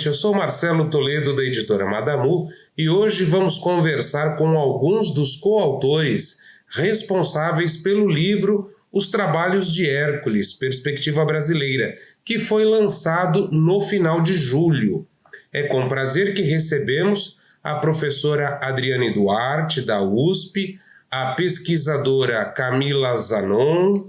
noite, eu sou Marcelo Toledo da editora Madamu e hoje vamos conversar com alguns dos coautores responsáveis pelo livro Os Trabalhos de Hércules, Perspectiva Brasileira, que foi lançado no final de julho. É com prazer que recebemos a professora Adriane Duarte, da USP, a pesquisadora Camila Zanon,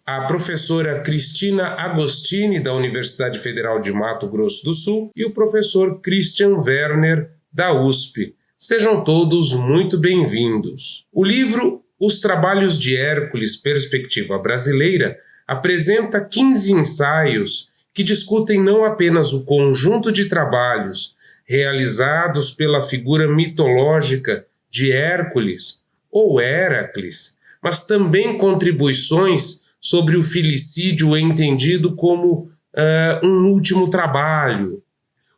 a professora Cristina Agostini, da Universidade Federal de Mato Grosso do Sul, e o professor Christian Werner, da USP. Sejam todos muito bem-vindos. O livro Os Trabalhos de Hércules, Perspectiva Brasileira, apresenta 15 ensaios que discutem não apenas o conjunto de trabalhos realizados pela figura mitológica de Hércules ou Heracles, mas também contribuições sobre o filicídio entendido como um último trabalho,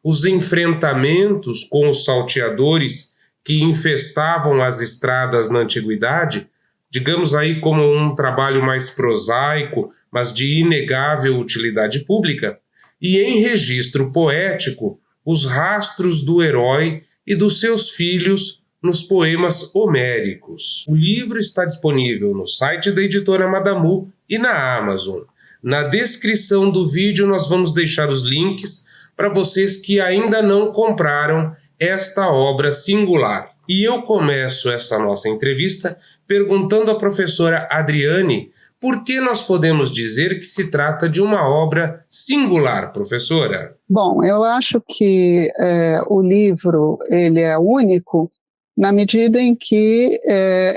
os enfrentamentos com os salteadores que infestavam as estradas na antiguidade, digamos aí como um trabalho mais prosaico, mas de inegável utilidade pública, e em registro poético, os rastros do herói e dos seus filhos nos poemas homéricos. O livro está disponível no site da editora Madamu e na Amazon. Na descrição do vídeo nós vamos deixar os links para vocês que ainda não compraram esta obra singular. E eu começo essa nossa entrevista perguntando à professora Adriane por que nós podemos dizer que se trata de uma obra singular, professora? Bom, eu acho que o livro ele é único na medida em que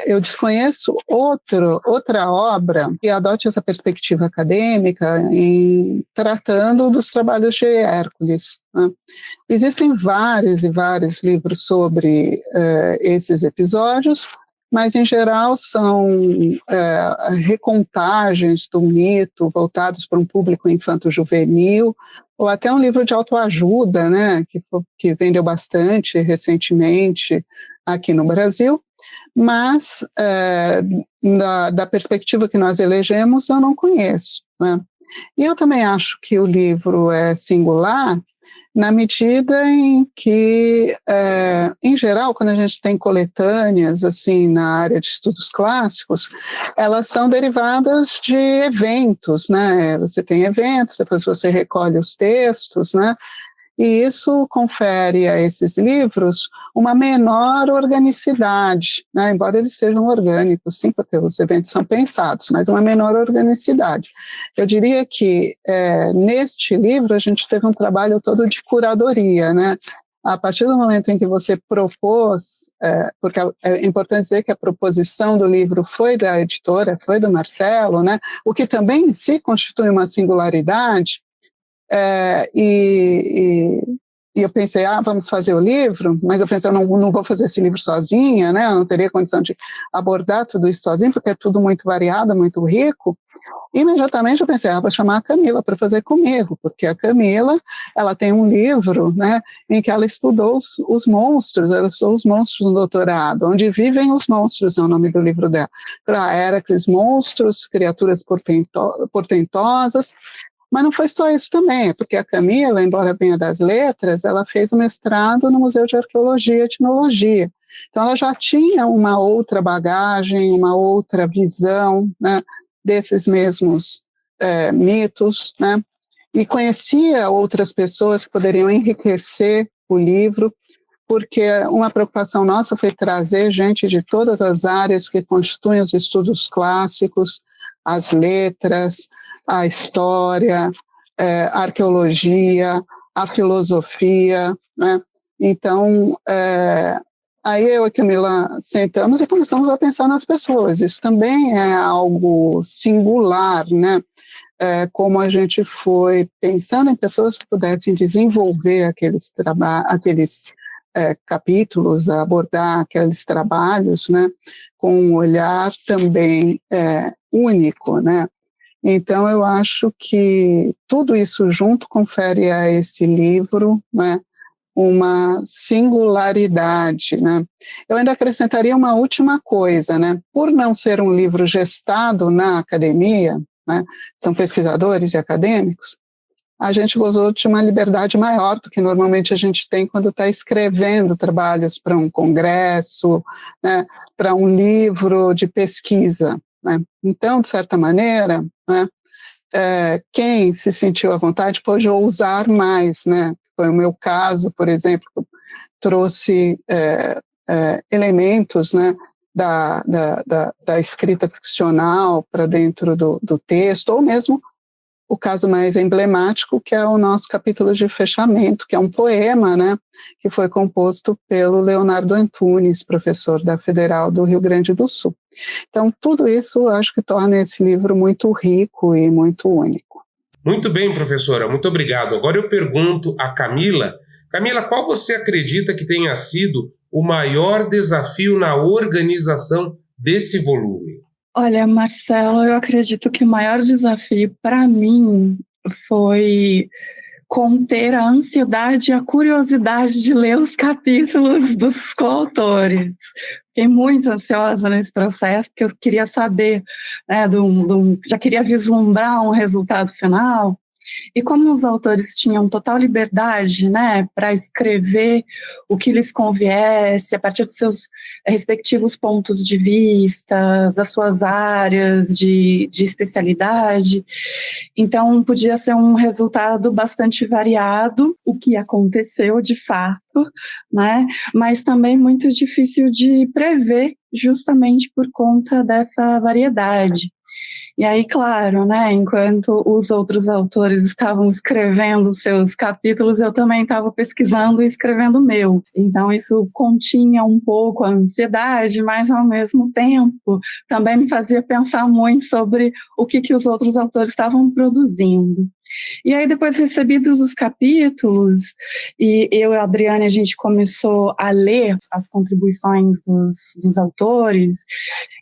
eu desconheço outra obra que adote essa perspectiva acadêmica em tratando dos trabalhos de Hércules, né? Existem vários e vários livros sobre esses episódios, mas em geral são recontagens do mito voltados para um público infanto-juvenil, ou até um livro de autoajuda, né, que vendeu bastante recentemente aqui no Brasil, mas da perspectiva que nós elegemos eu não conheço, né? E eu também acho que o livro é singular na medida em que, em geral, quando a gente tem coletâneas assim, na área de estudos clássicos, elas são derivadas de eventos, né? Você tem eventos, depois você recolhe os textos, né? E isso confere a esses livros uma menor organicidade, né? Embora eles sejam orgânicos, sim, porque os eventos são pensados, mas uma menor organicidade. Eu diria que neste livro a gente teve um trabalho todo de curadoria, né? A partir do momento em que você propôs, porque é importante dizer que a proposição do livro foi da editora, foi do Marcelo, né? O que também em si constitui uma singularidade. E eu pensei, vamos fazer o livro, mas eu pensei, eu não vou fazer esse livro sozinha, né? Eu não teria condição de abordar tudo isso sozinha, porque é tudo muito variado, muito rico. Imediatamente eu pensei, vou chamar a Camila para fazer comigo, porque a Camila, ela tem um livro, né, em que ela estudou os monstros, ela estudou os monstros no doutorado, Onde Vivem os Monstros, é o nome do livro dela. Para Heracles, monstros, criaturas portentosas. Mas não foi só isso também, porque a Camila, embora venha das letras, ela fez um mestrado no Museu de Arqueologia e Etnologia. Então ela já tinha uma outra bagagem, uma outra visão, né, desses mesmos mitos, né, e conhecia outras pessoas que poderiam enriquecer o livro, porque uma preocupação nossa foi trazer gente de todas as áreas que constituem os estudos clássicos, as letras, a história, a arqueologia, a filosofia, né? Então, aí eu e a Camila sentamos e começamos a pensar nas pessoas. Isso também é algo singular, né? Como a gente foi pensando em pessoas que pudessem desenvolver aqueles capítulos, abordar aqueles trabalhos, né? Com um olhar também único, né? Então, eu acho que tudo isso junto confere a esse livro, né, uma singularidade, né? Eu ainda acrescentaria uma última coisa, né? Por não ser um livro gestado na academia, né, são pesquisadores e acadêmicos, a gente gozou de uma liberdade maior do que normalmente a gente tem quando está escrevendo trabalhos para um congresso, né, para um livro de pesquisa, né? Então, de certa maneira, né, quem se sentiu à vontade pôde ousar mais, né? Foi o meu caso, por exemplo, trouxe elementos, né, da escrita ficcional para dentro do texto, ou mesmo o caso mais emblemático, que é o nosso capítulo de fechamento, que é um poema, né, que foi composto pelo Leonardo Antunes, professor da Federal do Rio Grande do Sul. Então, tudo isso acho que torna esse livro muito rico e muito único. Muito bem, professora, muito obrigado. Agora eu pergunto a Camila. Camila, qual você acredita que tenha sido o maior desafio na organização desse volume? Olha, Marcelo, eu acredito que o maior desafio para mim foi conter a ansiedade e a curiosidade de ler os capítulos dos coautores. Fiquei muito ansiosa nesse processo, porque eu queria saber, né, já queria vislumbrar um resultado final. E como os autores tinham total liberdade, né, para escrever o que lhes conviesse, a partir dos seus respectivos pontos de vista, as suas áreas de especialidade, então podia ser um resultado bastante variado, o que aconteceu de fato, né, mas também muito difícil de prever, justamente por conta dessa variedade. E aí, claro, né, enquanto os outros autores estavam escrevendo seus capítulos, eu também estava pesquisando e escrevendo o meu. Então, isso continha um pouco a ansiedade, mas, ao mesmo tempo, também me fazia pensar muito sobre o que os outros autores estavam produzindo. E aí, depois recebidos os capítulos, e eu e a Adriane, a gente começou a ler as contribuições dos autores,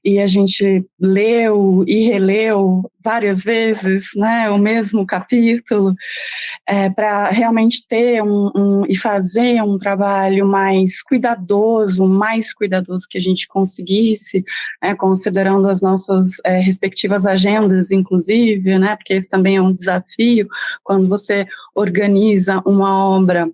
e a gente leu e releu várias vezes, né, o mesmo capítulo, para realmente ter e fazer um trabalho mais cuidadoso, o mais cuidadoso que a gente conseguisse, considerando as nossas respectivas agendas, inclusive, né, porque esse também é um desafio, quando você organiza uma obra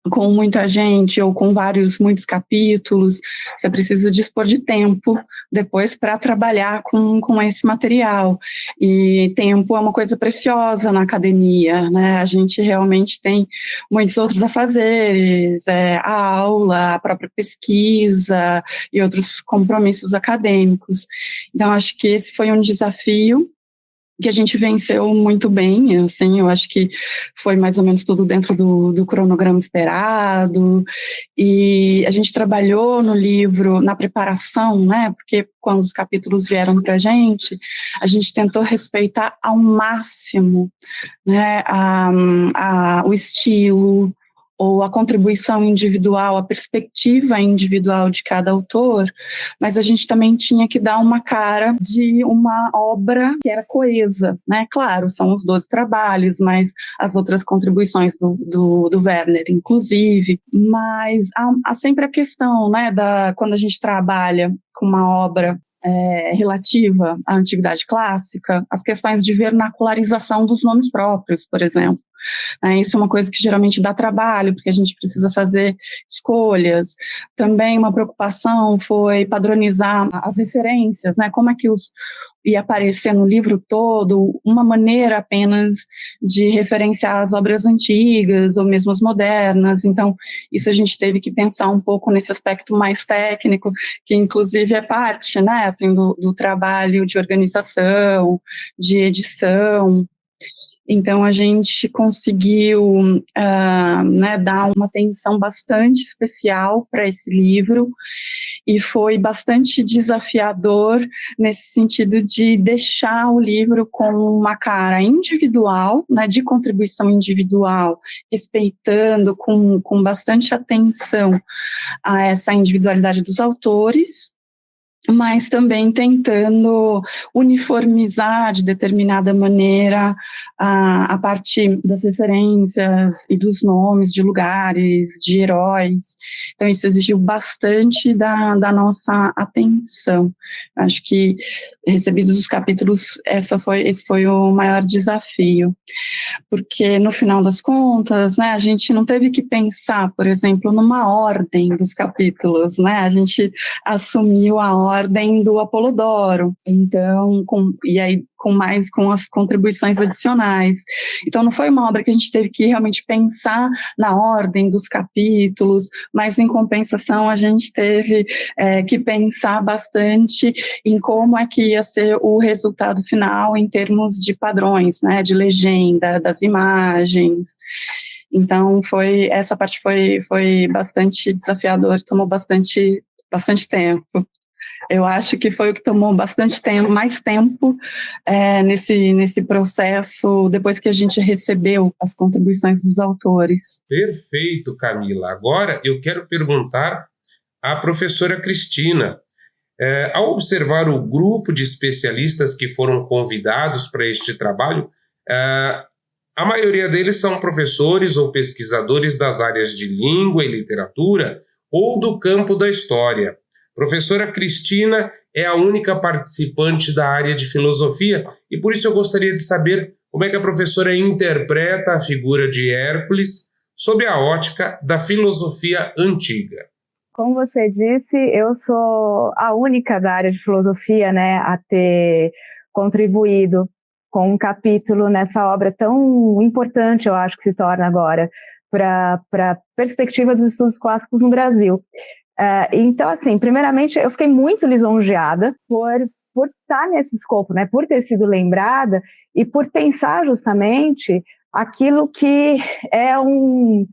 com muita gente ou com muitos capítulos, você precisa dispor de tempo depois para trabalhar com esse material. E tempo é uma coisa preciosa na academia, né? A gente realmente tem muitos outros afazeres, a aula, a própria pesquisa e outros compromissos acadêmicos. Então, acho que esse foi um desafio que a gente venceu muito bem, assim, eu acho que foi mais ou menos tudo dentro do cronograma esperado, e a gente trabalhou no livro, na preparação, né, porque quando os capítulos vieram para a gente tentou respeitar ao máximo, né, o estilo, ou a contribuição individual, a perspectiva individual de cada autor, mas a gente também tinha que dar uma cara de uma obra que era coesa, né? Claro, são os 12 trabalhos, mas as outras contribuições do Werner, inclusive, mas há sempre a questão, né, quando a gente trabalha com uma obra relativa à antiguidade clássica, as questões de vernacularização dos nomes próprios, por exemplo. Isso é uma coisa que geralmente dá trabalho, porque a gente precisa fazer escolhas. Também uma preocupação foi padronizar as referências, né? Como é que ia aparecer no livro todo uma maneira apenas de referenciar as obras antigas ou mesmo as modernas. Então, isso a gente teve que pensar um pouco nesse aspecto mais técnico, que inclusive é parte, né, assim, do trabalho de organização, de edição. Então, a gente conseguiu dar uma atenção bastante especial para esse livro e foi bastante desafiador nesse sentido de deixar o livro com uma cara individual, né, de contribuição individual, respeitando com bastante atenção a essa individualidade dos autores, mas também tentando uniformizar de determinada maneira a partir das referências e dos nomes de lugares, de heróis. Então isso exigiu bastante da nossa atenção. Acho que, recebidos os capítulos, esse foi o maior desafio, porque no final das contas, né, a gente não teve que pensar, por exemplo, numa ordem dos capítulos, né? A gente assumiu a ordem do Apolodoro, então, com as contribuições adicionais. Então, não foi uma obra que a gente teve que realmente pensar na ordem dos capítulos, mas, em compensação, a gente teve que pensar bastante em como é que ia ser o resultado final em termos de padrões, né, de legenda, das imagens. Então, essa parte foi bastante desafiador, tomou bastante tempo. Eu acho que foi o que tomou bastante tempo, mais tempo nesse processo, depois que a gente recebeu as contribuições dos autores. Perfeito, Camila. Agora eu quero perguntar à professora Cristina. Ao observar o grupo de especialistas que foram convidados para este trabalho, a maioria deles são professores ou pesquisadores das áreas de língua e literatura ou do campo da história. Professora Cristina é a única participante da área de filosofia e por isso eu gostaria de saber como é que a professora interpreta a figura de Hércules sob a ótica da filosofia antiga. Como você disse, eu sou a única da área de filosofia, né, a ter contribuído com um capítulo nessa obra tão importante, eu acho que se torna agora, para a perspectiva dos estudos clássicos no Brasil. Então, assim, primeiramente, eu fiquei muito lisonjeada por estar nesse escopo, né, por ter sido lembrada e por pensar justamente aquilo que é um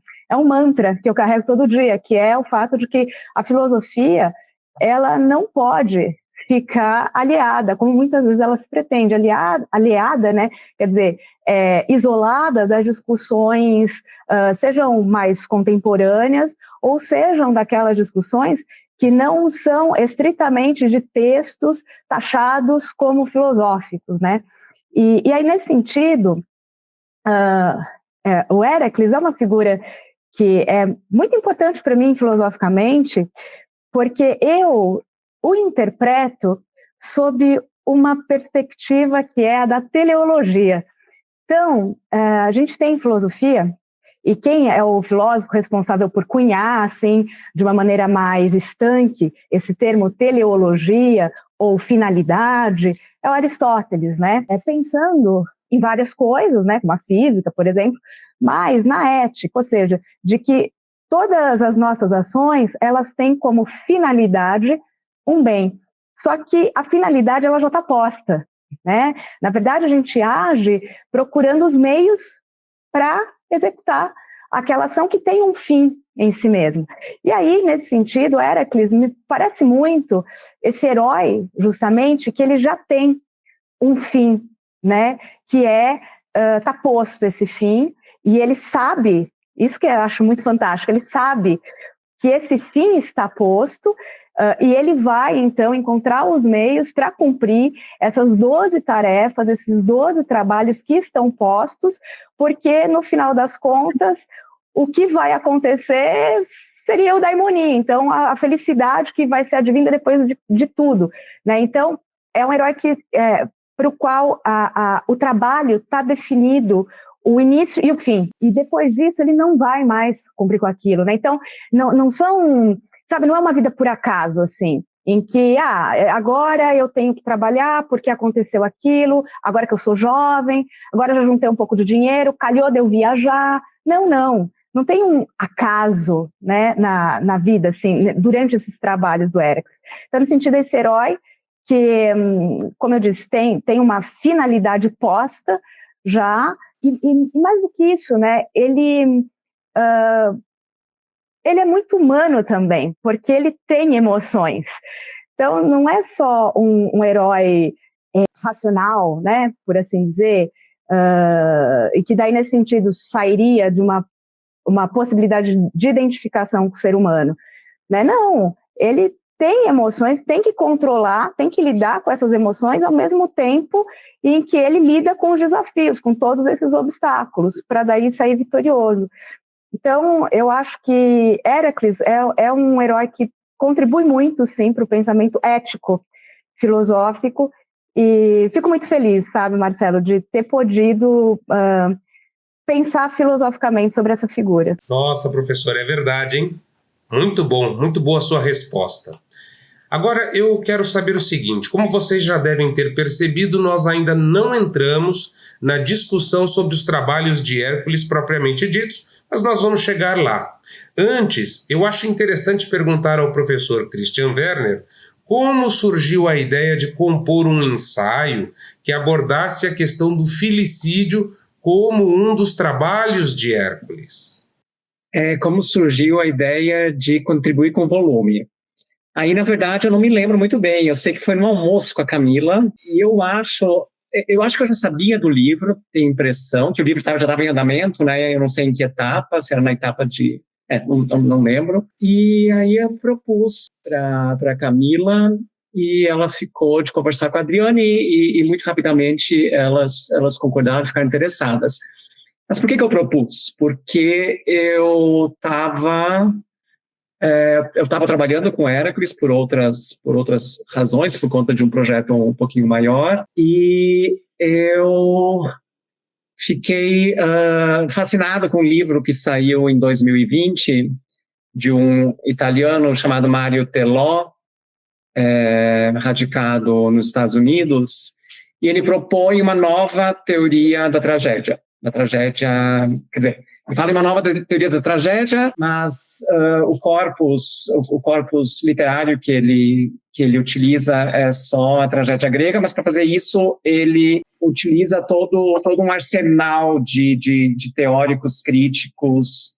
mantra que eu carrego todo dia, que é o fato de que a filosofia, ela não pode ficar aliada, como muitas vezes ela se pretende, aliada, né, quer dizer, isolada das discussões, sejam mais contemporâneas, ou sejam daquelas discussões que não são estritamente de textos taxados como filosóficos, né, e aí nesse sentido, o Hércules é uma figura que é muito importante para mim filosoficamente, porque eu o interpreto sob uma perspectiva que é a da teleologia. Então, a gente tem filosofia, e quem é o filósofo responsável por cunhar, assim, de uma maneira mais estanque, esse termo teleologia ou finalidade, é o Aristóteles, né? Pensando em várias coisas, né, como a física, por exemplo, mas na ética, ou seja, de que todas as nossas ações, elas têm como finalidade um bem. Só que a finalidade, ela já está posta, né? Na verdade, a gente age procurando os meios para executar aquela ação que tem um fim em si mesmo. E aí, nesse sentido, Hércules me parece muito esse herói, justamente, que ele já tem um fim, né? Que tá posto esse fim, e ele sabe, isso que eu acho muito fantástico, ele sabe que esse fim está posto, e ele vai, então, encontrar os meios para cumprir essas 12 tarefas, esses 12 trabalhos que estão postos, porque, no final das contas, o que vai acontecer seria o daimonia, então, a felicidade que vai ser advinda depois de tudo, né? Então, é um herói para o qual o trabalho está definido, o início e o fim, e depois disso ele não vai mais cumprir com aquilo, né? Então, não são... Sabe, não é uma vida por acaso, assim, em que, agora eu tenho que trabalhar porque aconteceu aquilo, agora que eu sou jovem, agora eu já juntei um pouco de dinheiro, calhou de eu viajar. Não tem um acaso, né, na vida, assim, durante esses trabalhos do Hércules. Então, no sentido desse herói, que, como eu disse, tem uma finalidade posta já, e mais do que isso, né, ele é muito humano também, porque ele tem emoções. Então, não é só um herói racional, né, por assim dizer, e que daí, nesse sentido, sairia de uma possibilidade de identificação com o ser humano, né? Não, ele tem emoções, tem que controlar, tem que lidar com essas emoções ao mesmo tempo em que ele lida com os desafios, com todos esses obstáculos, para daí sair vitorioso. Então, eu acho que Héracles é um herói que contribui muito, sim, para o pensamento ético, filosófico, e fico muito feliz, sabe, Marcelo, de ter podido pensar filosoficamente sobre essa figura. Nossa, professora, é verdade, hein? Muito bom, muito boa a sua resposta. Agora, eu quero saber o seguinte, como vocês já devem ter percebido, nós ainda não entramos na discussão sobre os trabalhos de Hércules propriamente ditos, mas nós vamos chegar lá. Antes, eu acho interessante perguntar ao professor Christian Werner como surgiu a ideia de compor um ensaio que abordasse a questão do filicídio como um dos trabalhos de Hércules. Como surgiu a ideia de contribuir com volume. Aí, na verdade, eu não me lembro muito bem. Eu sei que foi no almoço com a Camila, e eu acho que eu já sabia do livro, tenho a impressão que o livro já estava em andamento, né? Eu não sei em que etapa, se era na etapa de... não lembro. E aí eu propus para a Camila, e ela ficou de conversar com a Adriane, e muito rapidamente elas concordaram, ficaram interessadas. Mas por que eu propus? Porque eu estava trabalhando com Hércules por outras razões, por conta de um projeto um pouquinho maior, e eu fiquei fascinado com um livro que saiu em 2020, de um italiano chamado Mario Tellò, radicado nos Estados Unidos, e ele propõe uma nova teoria da tragédia. Quer dizer, ele fala em uma nova teoria da tragédia, mas o corpus literário que ele utiliza é só a tragédia grega, mas para fazer isso ele utiliza todo um arsenal de teóricos críticos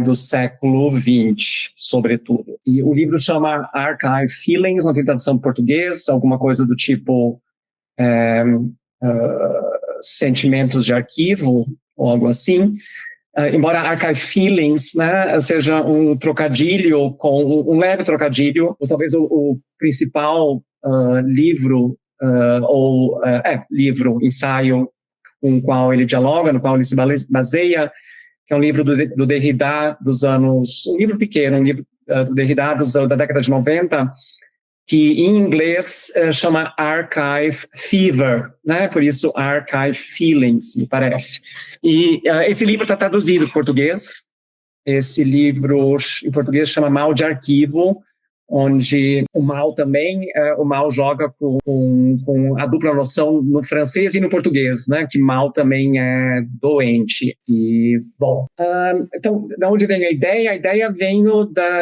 do século XX, sobretudo. E o livro chama Archive Feelings, não tem tradução em português, alguma coisa do tipo sentimentos de arquivo, ou algo assim. Embora Archive Feelings, né, seja um trocadilho, um leve trocadilho, ou talvez o principal livro, ensaio com o qual ele dialoga, no qual ele se baseia, que é um livro do Derrida um livro pequeno, um livro do Derrida da década de 90, que em inglês chama Archive Fever, né? Por isso Archive Feelings, me parece. E esse livro está traduzido para português. Esse livro em português chama Mal de Arquivo, onde o mal também, o mal joga com a dupla noção no francês e no português, né? Que mal também é doente. E, bom, então, de onde vem a ideia? A ideia vem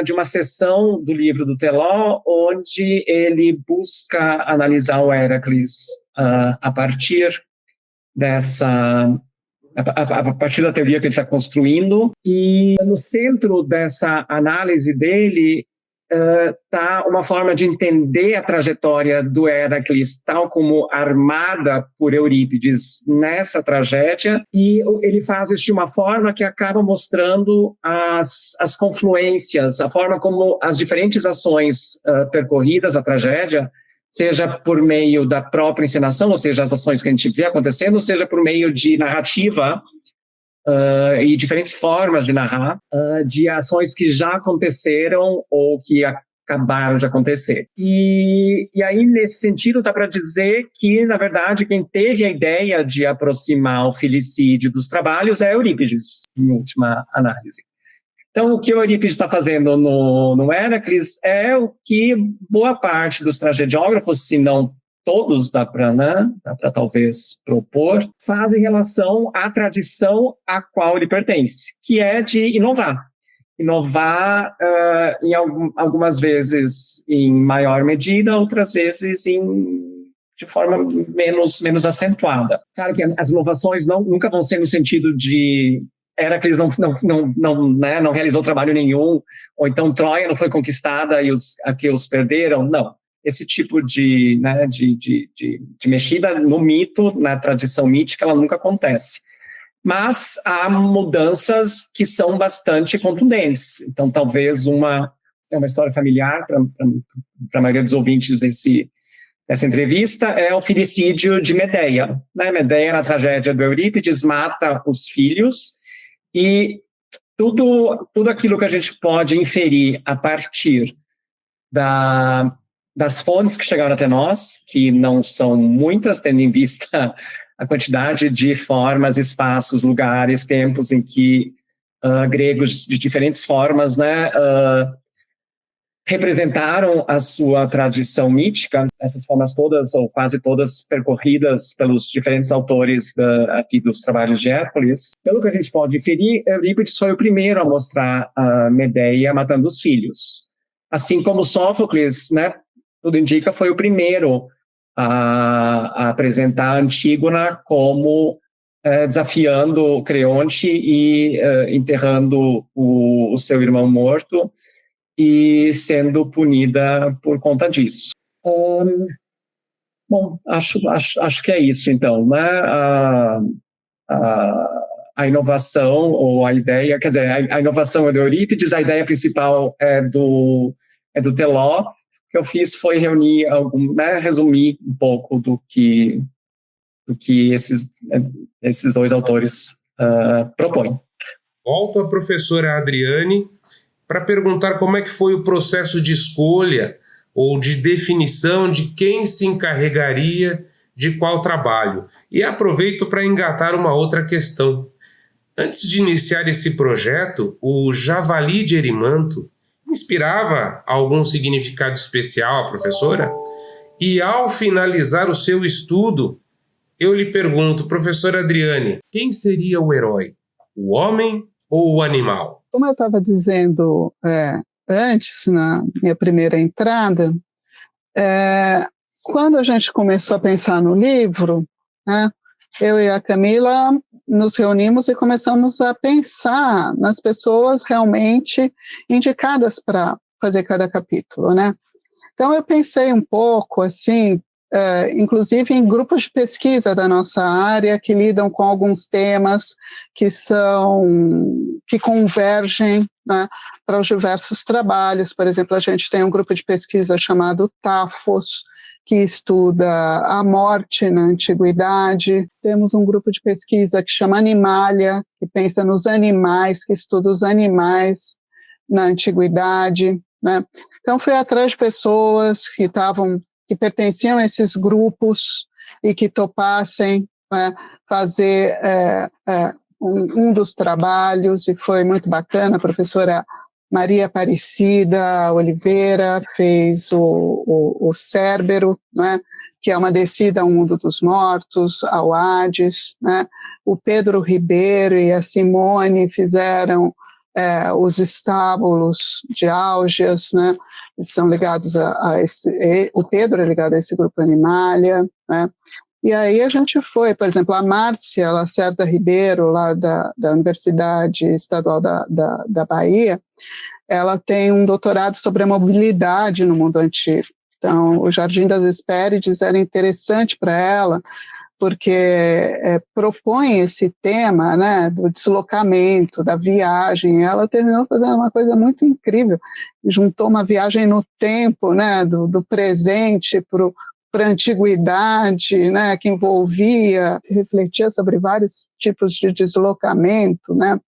de uma sessão do livro do Tellò, onde ele busca analisar o Héracles a partir da teoria que ele está construindo, e no centro dessa análise dele está uma forma de entender a trajetória do Héracles tal como armada por Eurípides nessa tragédia, e ele faz isso de uma forma que acaba mostrando as confluências, a forma como as diferentes ações percorridas à tragédia, seja por meio da própria encenação, ou seja, as ações que a gente vê acontecendo, ou seja por meio de narrativa, e diferentes formas de narrar, de ações que já aconteceram ou que acabaram de acontecer. E aí, nesse sentido, dá para dizer que, na verdade, quem teve a ideia de aproximar o filicídio dos trabalhos é Eurípides, em última análise. Então, o que o Eurípides está fazendo no Héracles é o que boa parte dos tragediógrafos, se não todos, dá para talvez propor, fazem relação à tradição a qual ele pertence, que é de inovar. Inovar, algumas vezes em maior medida, outras vezes de forma menos acentuada. Claro que as inovações nunca vão ser no sentido de Héracles não realizou trabalho nenhum, ou então Troia não foi conquistada e os aqueus perderam, não. Esse tipo de mexida no mito, na tradição mítica, ela nunca acontece. Mas há mudanças que são bastante contundentes. Então, talvez uma é uma história familiar para a maioria dos ouvintes dessa entrevista, é o filicídio de Medeia. Né? Medeia, na tragédia do Eurípides, mata os filhos, e tudo aquilo que a gente pode inferir a partir das fontes que chegaram até nós, que não são muitas, tendo em vista a quantidade de formas, espaços, lugares, tempos em que gregos de diferentes formas, né, representaram a sua tradição mítica. Essas formas todas, ou quase todas, percorridas pelos diferentes autores aqui dos trabalhos de Hércules. Pelo que a gente pode inferir, Eurípides foi o primeiro a mostrar a Medeia matando os filhos. Assim como Sófocles, né, tudo indica, foi o primeiro a apresentar a Antígona como desafiando Creonte e enterrando o seu irmão morto, e sendo punida por conta disso. Bom, acho que é isso, então, né? A inovação, ou a ideia, quer dizer, a inovação é do Eurípides, a ideia principal é do Teló. O que eu fiz foi reunir, resumir um pouco do que esses dois autores propõem. Volto à professora Adriane para perguntar como é que foi o processo de escolha ou de definição de quem se encarregaria de qual trabalho. E aproveito para engatar uma outra questão. Antes de iniciar esse projeto, o Javali de Erimanto inspirava algum significado especial à professora? E ao finalizar o seu estudo, eu lhe pergunto, professora Adriane, quem seria o herói? O homem ou o animal? Como eu estava dizendo antes, na minha primeira entrada, quando a gente começou a pensar no livro, né, eu e a Camila nos reunimos e começamos a pensar nas pessoas realmente indicadas para fazer cada capítulo, né? Então eu pensei um pouco assim, inclusive em grupos de pesquisa da nossa área que lidam com alguns temas que convergem, né, para os diversos trabalhos. Por exemplo, a gente tem um grupo de pesquisa chamado TAFOS, que estuda a morte na antiguidade. Temos um grupo de pesquisa que chama Animalia, que pensa nos animais, que estuda os animais na antiguidade, né? Então fui atrás de pessoas que pertenciam a esses grupos e que topassem, né, fazer um dos trabalhos, e foi muito bacana. A professora Maria Aparecida Oliveira fez o Cérbero, né, que é uma descida ao mundo dos mortos, ao Hades, né? O Pedro Ribeiro e a Simone fizeram os estábulos de Álgias, né? Eles são ligados a esse... O Pedro é ligado a esse grupo Animalia, né? E aí a gente foi, por exemplo, a Márcia Lacerda Ribeiro, lá da Universidade Estadual da Bahia, ela tem um doutorado sobre a mobilidade no mundo antigo. Então, o Jardim das Hespérides era interessante para ela, porque propõe esse tema, né, do deslocamento, da viagem. Ela terminou fazendo uma coisa muito incrível, juntou uma viagem no tempo, né, do presente para a antiguidade, né, que refletia sobre vários tipos de deslocamento, né.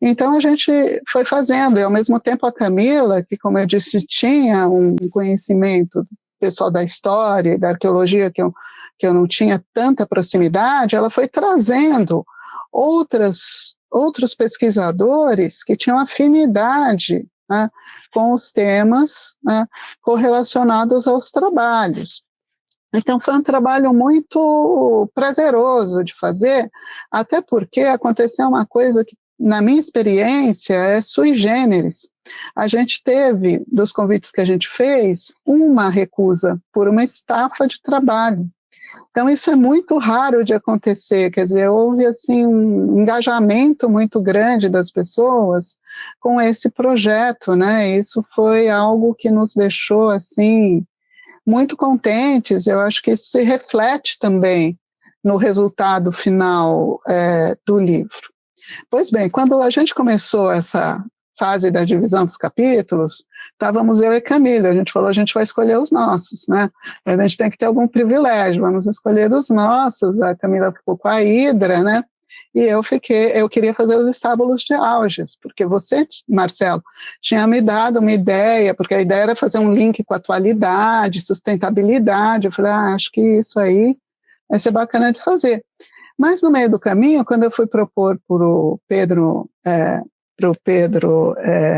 Então a gente foi fazendo, e ao mesmo tempo a Camila, que, como eu disse, tinha um conhecimento pessoal da história e da arqueologia que eu não tinha tanta proximidade, ela foi trazendo outros pesquisadores que tinham afinidade, né, com os temas, né, correlacionados aos trabalhos. Então foi um trabalho muito prazeroso de fazer, até porque aconteceu uma coisa que, na minha experiência, é sui generis. A gente teve, dos convites que a gente fez, uma recusa por uma estafa de trabalho. Então isso é muito raro de acontecer, quer dizer, houve assim um engajamento muito grande das pessoas com esse projeto, né? Isso foi algo que nos deixou assim muito contentes. Eu acho que isso se reflete também no resultado final do livro. Pois bem, quando a gente começou essa fase da divisão dos capítulos, estávamos eu e Camila, a gente falou, a gente vai escolher os nossos, né? A gente tem que ter algum privilégio, vamos escolher os nossos. A Camila ficou com a Hidra, né? E eu queria fazer os estábulos de Alges, porque você, Marcelo, tinha me dado uma ideia, porque a ideia era fazer um link com a atualidade, sustentabilidade. Eu falei, acho que isso aí vai ser bacana de fazer. Mas no meio do caminho, quando eu fui propor para o Pedro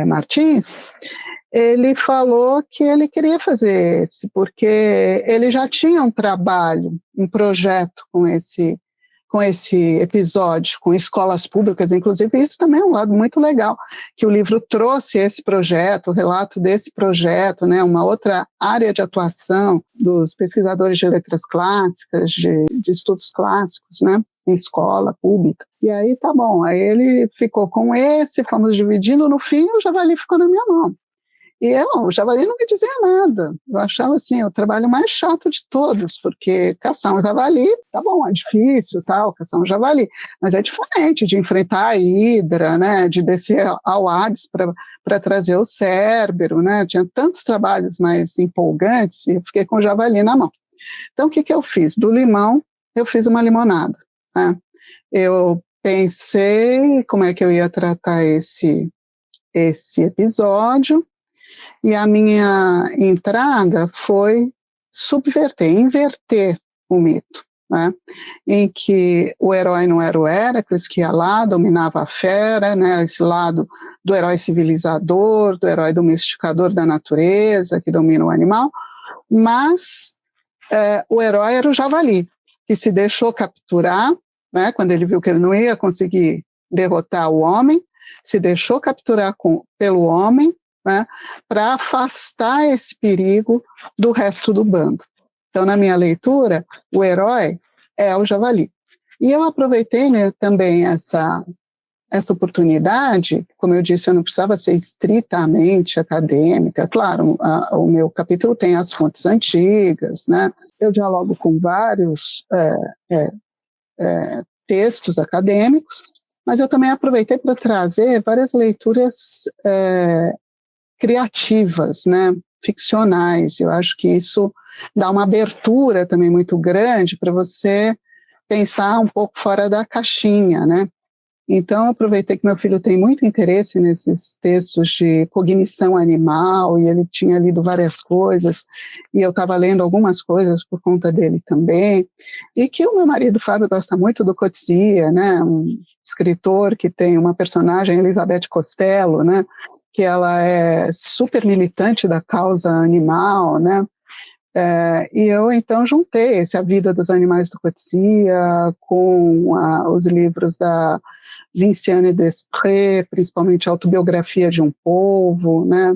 Martins, ele falou que ele queria fazer esse, porque ele já tinha um trabalho, um projeto com esse episódio, com escolas públicas, inclusive isso também é um lado muito legal, que o livro trouxe esse projeto, o relato desse projeto, né, uma outra área de atuação dos pesquisadores de letras clássicas, de estudos clássicos, né, em escola pública. E aí tá bom, aí ele ficou com esse, fomos dividindo, no fim o Javali ficou na minha mão. E o Javali não me dizia nada. Eu achava assim, o trabalho mais chato de todos, porque caçar um javali, tá bom, é difícil, tal, caçar um javali, mas é diferente de enfrentar a Hidra, né, de descer ao Hades para trazer o Cérbero, né, tinha tantos trabalhos mais empolgantes e eu fiquei com o javali na mão. Então, o que eu fiz? Do limão, eu fiz uma limonada, né? Eu pensei como é que eu ia tratar esse episódio. E a minha entrada foi inverter o mito, né? Em que o herói não era o Héracles, que ia lá, dominava a fera, né? Esse lado do herói civilizador, do herói domesticador da natureza, que domina o animal, mas o herói era o javali, que se deixou capturar, né? Quando ele viu que ele não ia conseguir derrotar o homem, se deixou capturar pelo homem, né, para afastar esse perigo do resto do bando. Então, na minha leitura, o herói é o javali. E eu aproveitei, né, também essa oportunidade, como eu disse, eu não precisava ser estritamente acadêmica. Claro, o meu capítulo tem as fontes antigas, né? Eu dialogo com vários textos acadêmicos, mas eu também aproveitei para trazer várias leituras criativas, né, ficcionais. Eu acho que isso dá uma abertura também muito grande para você pensar um pouco fora da caixinha, né? Então, eu aproveitei que meu filho tem muito interesse nesses textos de cognição animal, e ele tinha lido várias coisas, e eu estava lendo algumas coisas por conta dele também, e que o meu marido Fábio gosta muito do Coetzee, né, um escritor que tem uma personagem, Elizabeth Costello, né, que ela é super militante da causa animal, né, e eu então juntei A Vida dos Animais do Coetzee com os livros da Vinciane Desprez, principalmente a Autobiografia de um Povo, né,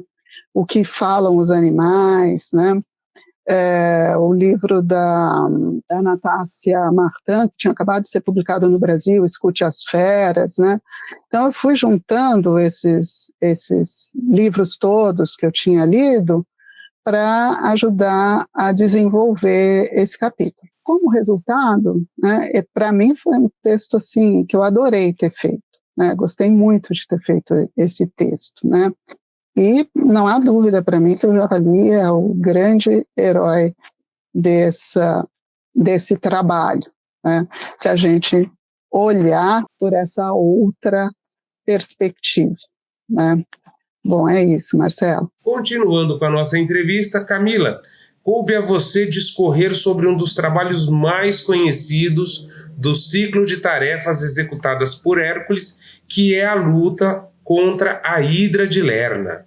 O que Falam os Animais, né, o livro da Natácia Martin, que tinha acabado de ser publicado no Brasil, Escute as Feras, né? Então eu fui juntando esses livros todos que eu tinha lido para ajudar a desenvolver esse capítulo. Como resultado, né, para mim foi um texto assim que eu adorei ter feito, né? Gostei muito de ter feito esse texto, né? E não há dúvida para mim que o javali é o grande herói desse trabalho, né? Se a gente olhar por essa outra perspectiva, né? Bom, é isso, Marcelo. Continuando com a nossa entrevista, Camila, coube a você discorrer sobre um dos trabalhos mais conhecidos do ciclo de tarefas executadas por Hércules, que é a luta contra a Hidra de Lerna.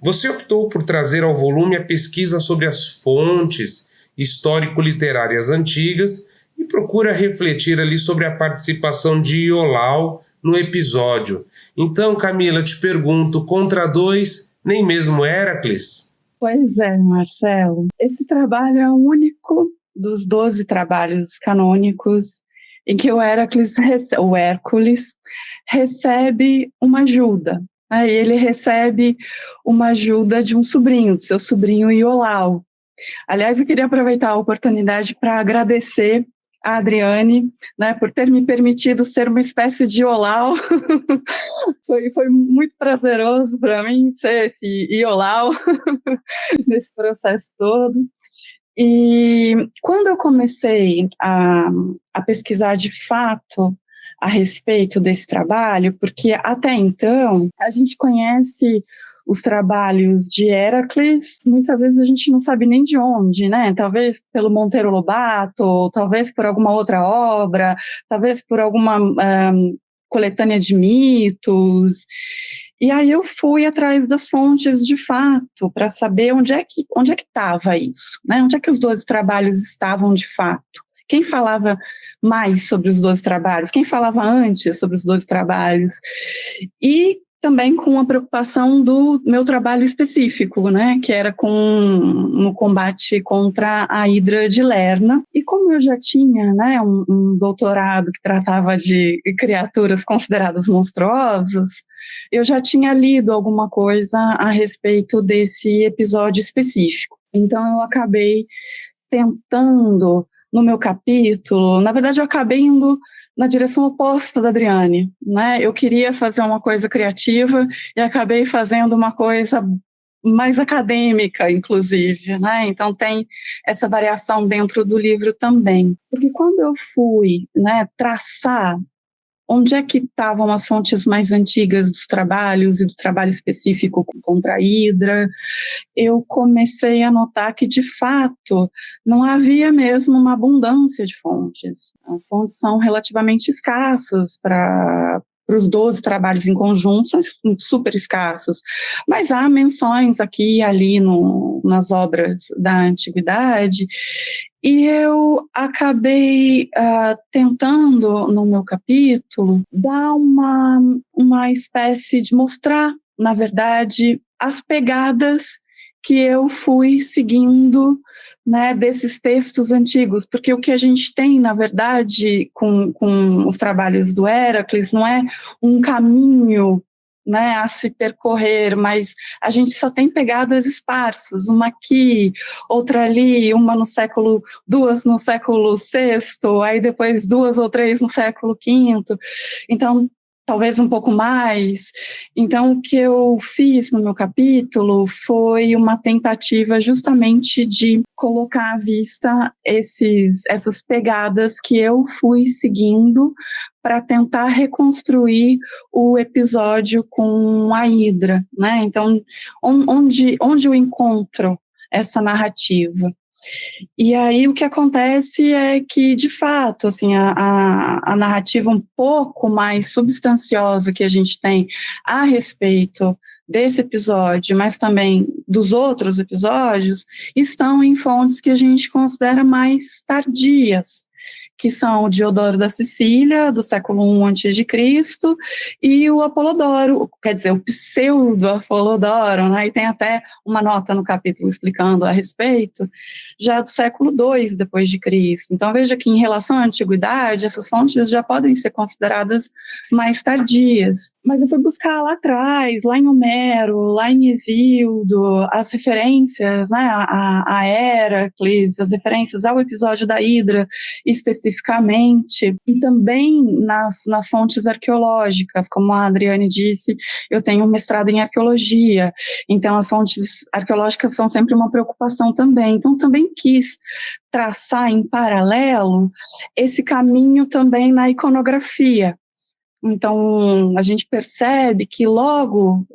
Você optou por trazer ao volume a pesquisa sobre as fontes histórico-literárias antigas e procura refletir ali sobre a participação de Iolau no episódio. Então, Camila, te pergunto, contra dois, nem mesmo Héracles? Pois é, Marcelo. Esse trabalho é o único dos 12 trabalhos canônicos em que o Hércules recebe uma ajuda. Né? Ele recebe uma ajuda de um sobrinho, do seu sobrinho Iolau. Aliás, eu queria aproveitar a oportunidade para agradecer a Adriane, né, por ter me permitido ser uma espécie de Iolau. Foi muito prazeroso para mim ser esse Iolau nesse processo todo. E quando eu comecei a pesquisar de fato a respeito desse trabalho, porque até então a gente conhece os trabalhos de Héracles, muitas vezes a gente não sabe nem de onde, né? Talvez pelo Monteiro Lobato, talvez por alguma outra obra, talvez por alguma coletânea de mitos. E aí eu fui atrás das fontes de fato, para saber onde é que estava isso, né? Onde é que os 12 trabalhos estavam de fato. Quem falava mais sobre os 12 trabalhos? Quem falava antes sobre os 12 trabalhos? E também com a preocupação do meu trabalho específico, né, que era no combate contra a Hidra de Lerna. E como eu já tinha, né, um doutorado que tratava de criaturas consideradas monstruosas, eu já tinha lido alguma coisa a respeito desse episódio específico. Então eu acabei tentando, no meu capítulo, na verdade eu acabei indo na direção oposta da Adriane, né? Eu queria fazer uma coisa criativa e acabei fazendo uma coisa mais acadêmica, inclusive, né? Então tem essa variação dentro do livro também. Porque quando eu fui, né, traçar onde é que estavam as fontes mais antigas dos trabalhos e do trabalho específico contra a Hidra, eu comecei a notar que, de fato, não havia mesmo uma abundância de fontes. As fontes são relativamente escassas para os 12 trabalhos em conjunto, são super escassos, mas há menções aqui e ali nas obras da antiguidade. E eu acabei tentando, no meu capítulo, dar uma espécie de mostrar, na verdade, as pegadas que eu fui seguindo, né, desses textos antigos, porque o que a gente tem, na verdade, com os trabalhos do Héracles, não é um caminho, né, a se percorrer, mas a gente só tem pegadas esparsas, uma aqui, outra ali, duas no século VI, aí depois 2 ou 3 no século V, então talvez um pouco mais. Então o que eu fiz no meu capítulo foi uma tentativa justamente de colocar à vista essas pegadas que eu fui seguindo para tentar reconstruir o episódio com a Hidra, né? Então, onde eu encontro essa narrativa? E aí o que acontece é que, de fato, assim, a narrativa um pouco mais substanciosa que a gente tem a respeito desse episódio, mas também dos outros episódios, estão em fontes que a gente considera mais tardias, que são o Diodoro da Sicília, do século I a.C., e o Apolodoro, quer dizer, o pseudo-Apolodoro, né? E tem até uma nota no capítulo explicando a respeito, já do século II depois de Cristo. Então veja que em relação à antiguidade, essas fontes já podem ser consideradas mais tardias. Mas eu fui buscar lá atrás, lá em Homero, lá em Hesíodo, as referências, né, a Héracles, as referências ao episódio da Hidra, especificamente, e também nas fontes arqueológicas, como a Adriane disse, eu tenho um mestrado em arqueologia, então as fontes arqueológicas são sempre uma preocupação também, então também quis traçar em paralelo esse caminho também na iconografia. Então, a gente percebe que logo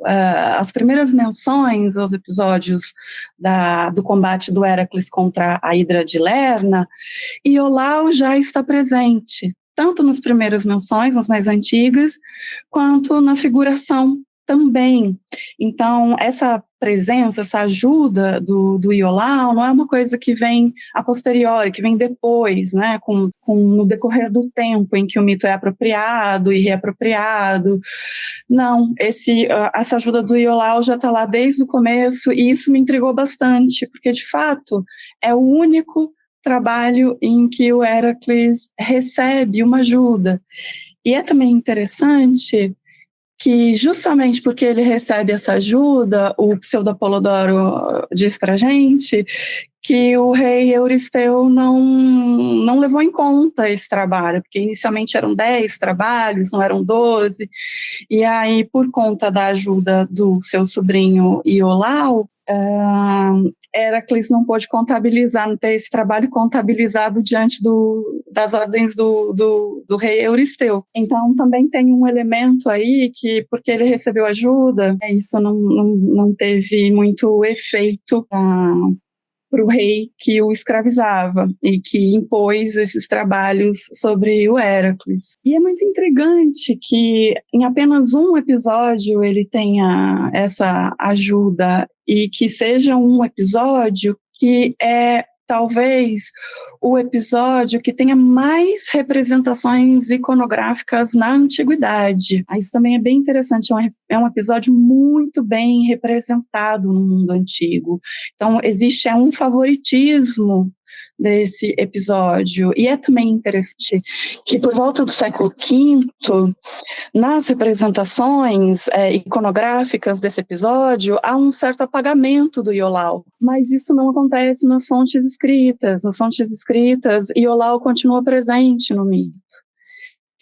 as primeiras menções aos episódios do combate do Héracles contra a Hidra de Lerna, Iolau já está presente, tanto nas primeiras menções, nas mais antigas, quanto na figuração também. Então, essa presença, essa ajuda do Iolau não é uma coisa que vem a posteriori, que vem depois, né, no decorrer do tempo em que o mito é apropriado e reapropriado. Não, essa ajuda do Iolau já está lá desde o começo, e isso me intrigou bastante, porque, de fato, é o único trabalho em que o Héracles recebe uma ajuda. E é também interessante que, justamente porque ele recebe essa ajuda, o Pseudo-Apolodoro diz para a gente que o rei Euristeu não levou em conta esse trabalho, porque inicialmente eram 10 trabalhos, não eram 12, e aí, por conta da ajuda do seu sobrinho Iolau, Heracles não pôde contabilizar, não ter esse trabalho contabilizado diante das ordens do rei Euristeu. Então, também tem um elemento aí que, porque ele recebeu ajuda, isso não teve muito efeito para o rei que o escravizava e que impôs esses trabalhos sobre o Heracles. E é muito intrigante que em apenas um episódio ele tenha essa ajuda e que seja um episódio que é talvez o episódio que tenha mais representações iconográficas na antiguidade. Isso também é bem interessante, é um episódio muito bem representado no mundo antigo. Então, existe um favoritismo desse episódio. E é também interessante que, por volta do século V, nas representações iconográficas desse episódio, há um certo apagamento do Iolau, mas isso não acontece nas fontes escritas. Nas fontes escritas, Iolau continua presente no mito.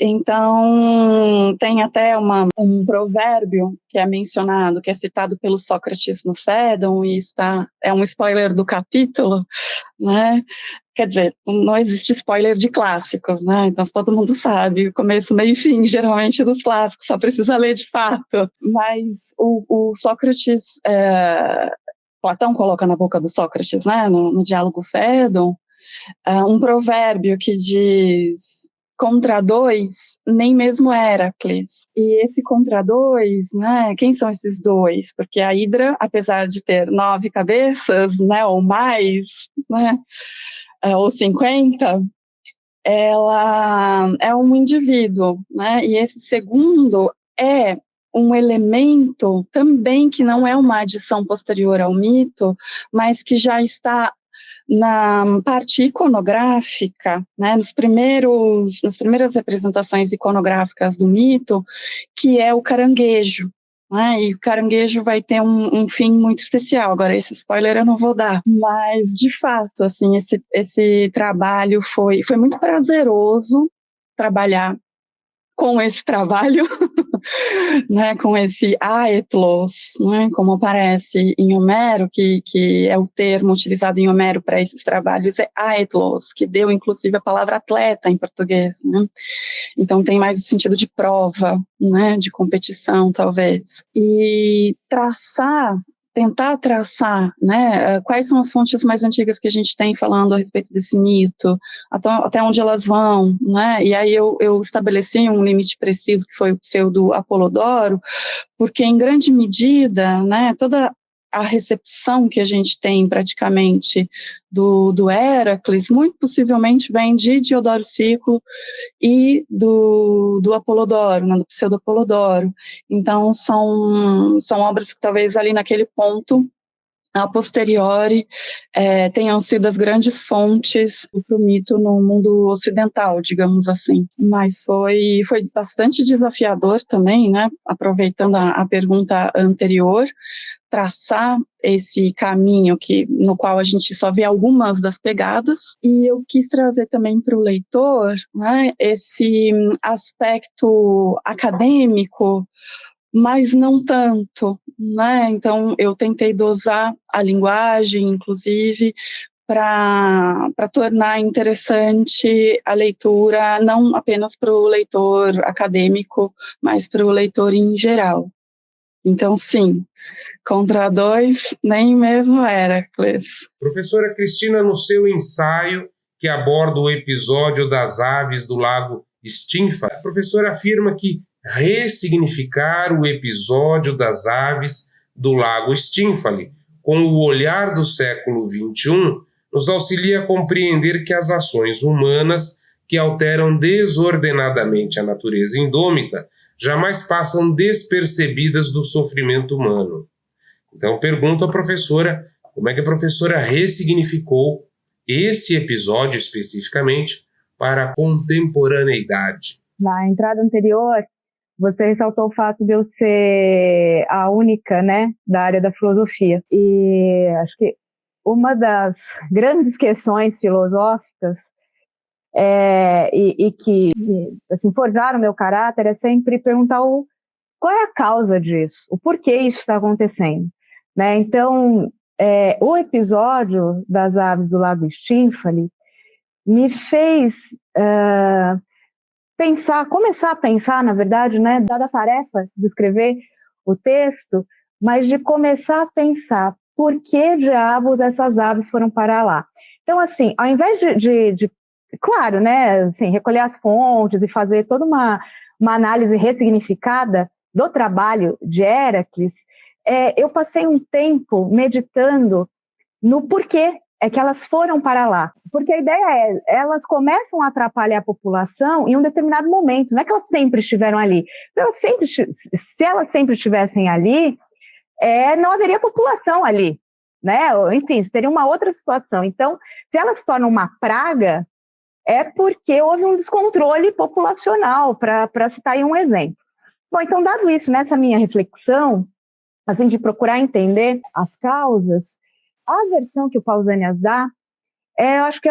Então, tem até um provérbio que é mencionado, que é citado pelo Sócrates no Fédon, e é um spoiler do capítulo, né? Quer dizer, não existe spoiler de clássicos, né? Então, todo mundo sabe, o começo, meio e fim, geralmente, dos clássicos, só precisa ler de fato. Mas o Sócrates, Platão coloca na boca do Sócrates, né? No diálogo Fédon, um provérbio que diz: contra dois, nem mesmo Heracles. E esse contra dois, né, quem são esses dois? Porque a Hidra, apesar de ter 9 cabeças, né, ou mais, né, ou 50, ela é um indivíduo, né, e esse segundo é um elemento também que não é uma adição posterior ao mito, mas que já está na parte iconográfica, né, nas primeiras representações iconográficas do mito, que é o caranguejo, né, e o caranguejo vai ter um fim muito especial. Agora, esse spoiler eu não vou dar, mas, de fato, assim, esse trabalho foi muito prazeroso trabalhar com esse trabalho, né, com esse aetlos, né, como aparece em Homero, que é o termo utilizado em Homero para esses trabalhos, é aetlos, que deu inclusive a palavra atleta em português, né? Então tem mais o sentido de prova, né, de competição talvez, e tentar traçar, né, quais são as fontes mais antigas que a gente tem falando a respeito desse mito, até onde elas vão, né, e aí eu estabeleci um limite preciso, que foi o pseudo Apolodoro, porque em grande medida, né, toda a recepção que a gente tem praticamente do Heracles, muito possivelmente vem de Diodoro Sículo e do Apolodoro, né, do pseudo-Apolodoro. Então, são obras que talvez ali naquele ponto, a posteriori, tenham sido as grandes fontes para o mito no mundo ocidental, digamos assim. Mas foi bastante desafiador também, né, aproveitando a pergunta anterior, traçar esse caminho no qual a gente só vê algumas das pegadas, e eu quis trazer também para o leitor, né, esse aspecto acadêmico, mas não tanto, né? Então eu tentei dosar a linguagem, inclusive, para tornar interessante a leitura, não apenas para o leitor acadêmico, mas para o leitor em geral. Então, sim, contra dois, nem mesmo Heracles. Professora Cristina, no seu ensaio que aborda o episódio das aves do lago Stínfale, a professora afirma que ressignificar o episódio das aves do lago Stínfale com o olhar do século XXI nos auxilia a compreender que as ações humanas que alteram desordenadamente a natureza indômita jamais passam despercebidas do sofrimento humano. Então, pergunto à professora como é que a professora ressignificou esse episódio especificamente para a contemporaneidade. Na entrada anterior, você ressaltou o fato de eu ser a única, né, da área da filosofia. E acho que uma das grandes questões filosóficas e que assim, forjaram o meu caráter, é sempre perguntar qual é a causa disso, o porquê isso está acontecendo, né? Então, o episódio das aves do Lago Stymphali me fez começar a pensar, na verdade, né, dada a tarefa de escrever o texto, mas de começar a pensar por que diabos essas aves foram parar lá. Então, assim, ao invés de claro, né, assim, recolher as fontes e fazer toda uma análise ressignificada do trabalho de Héracles, eu passei um tempo meditando no porquê é que elas foram para lá. Porque a ideia elas começam a atrapalhar a população em um determinado momento, não é que elas sempre estiveram ali. Se elas sempre estivessem ali, não haveria população ali, né? Enfim, teria uma outra situação. Então, se elas se tornam uma praga, é porque houve um descontrole populacional, para citar aí um exemplo. Bom, então, dado isso, nessa minha reflexão, assim, de procurar entender as causas, a versão que o Pausanias dá, eu acho que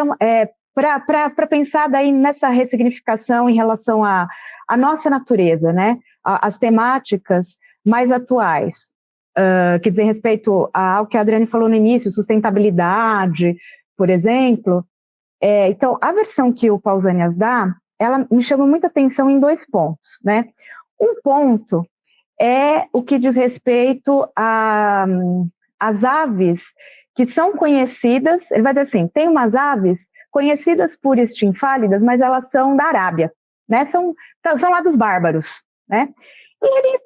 para pensar daí nessa ressignificação em relação à nossa natureza, né? As temáticas mais atuais, que dizem respeito ao que a Adriane falou no início, sustentabilidade, por exemplo. Então, a versão que o Pausanias dá, ela me chama muita atenção em 2 pontos, né? Um ponto é o que diz respeito às aves que são conhecidas, ele vai dizer assim, tem umas aves conhecidas por Stymphalidas, mas elas são da Arábia, né? São lá dos bárbaros, né? E ele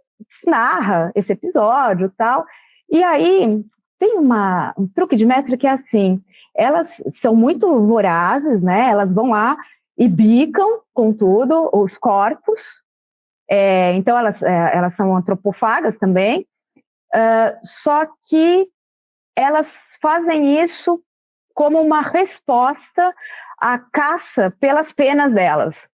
narra esse episódio e tal, e aí tem um truque de mestre que é assim, elas são muito vorazes, né? Elas vão lá e bicam com tudo os corpos, então elas são antropofagas também, só que elas fazem isso como uma resposta à caça pelas penas delas,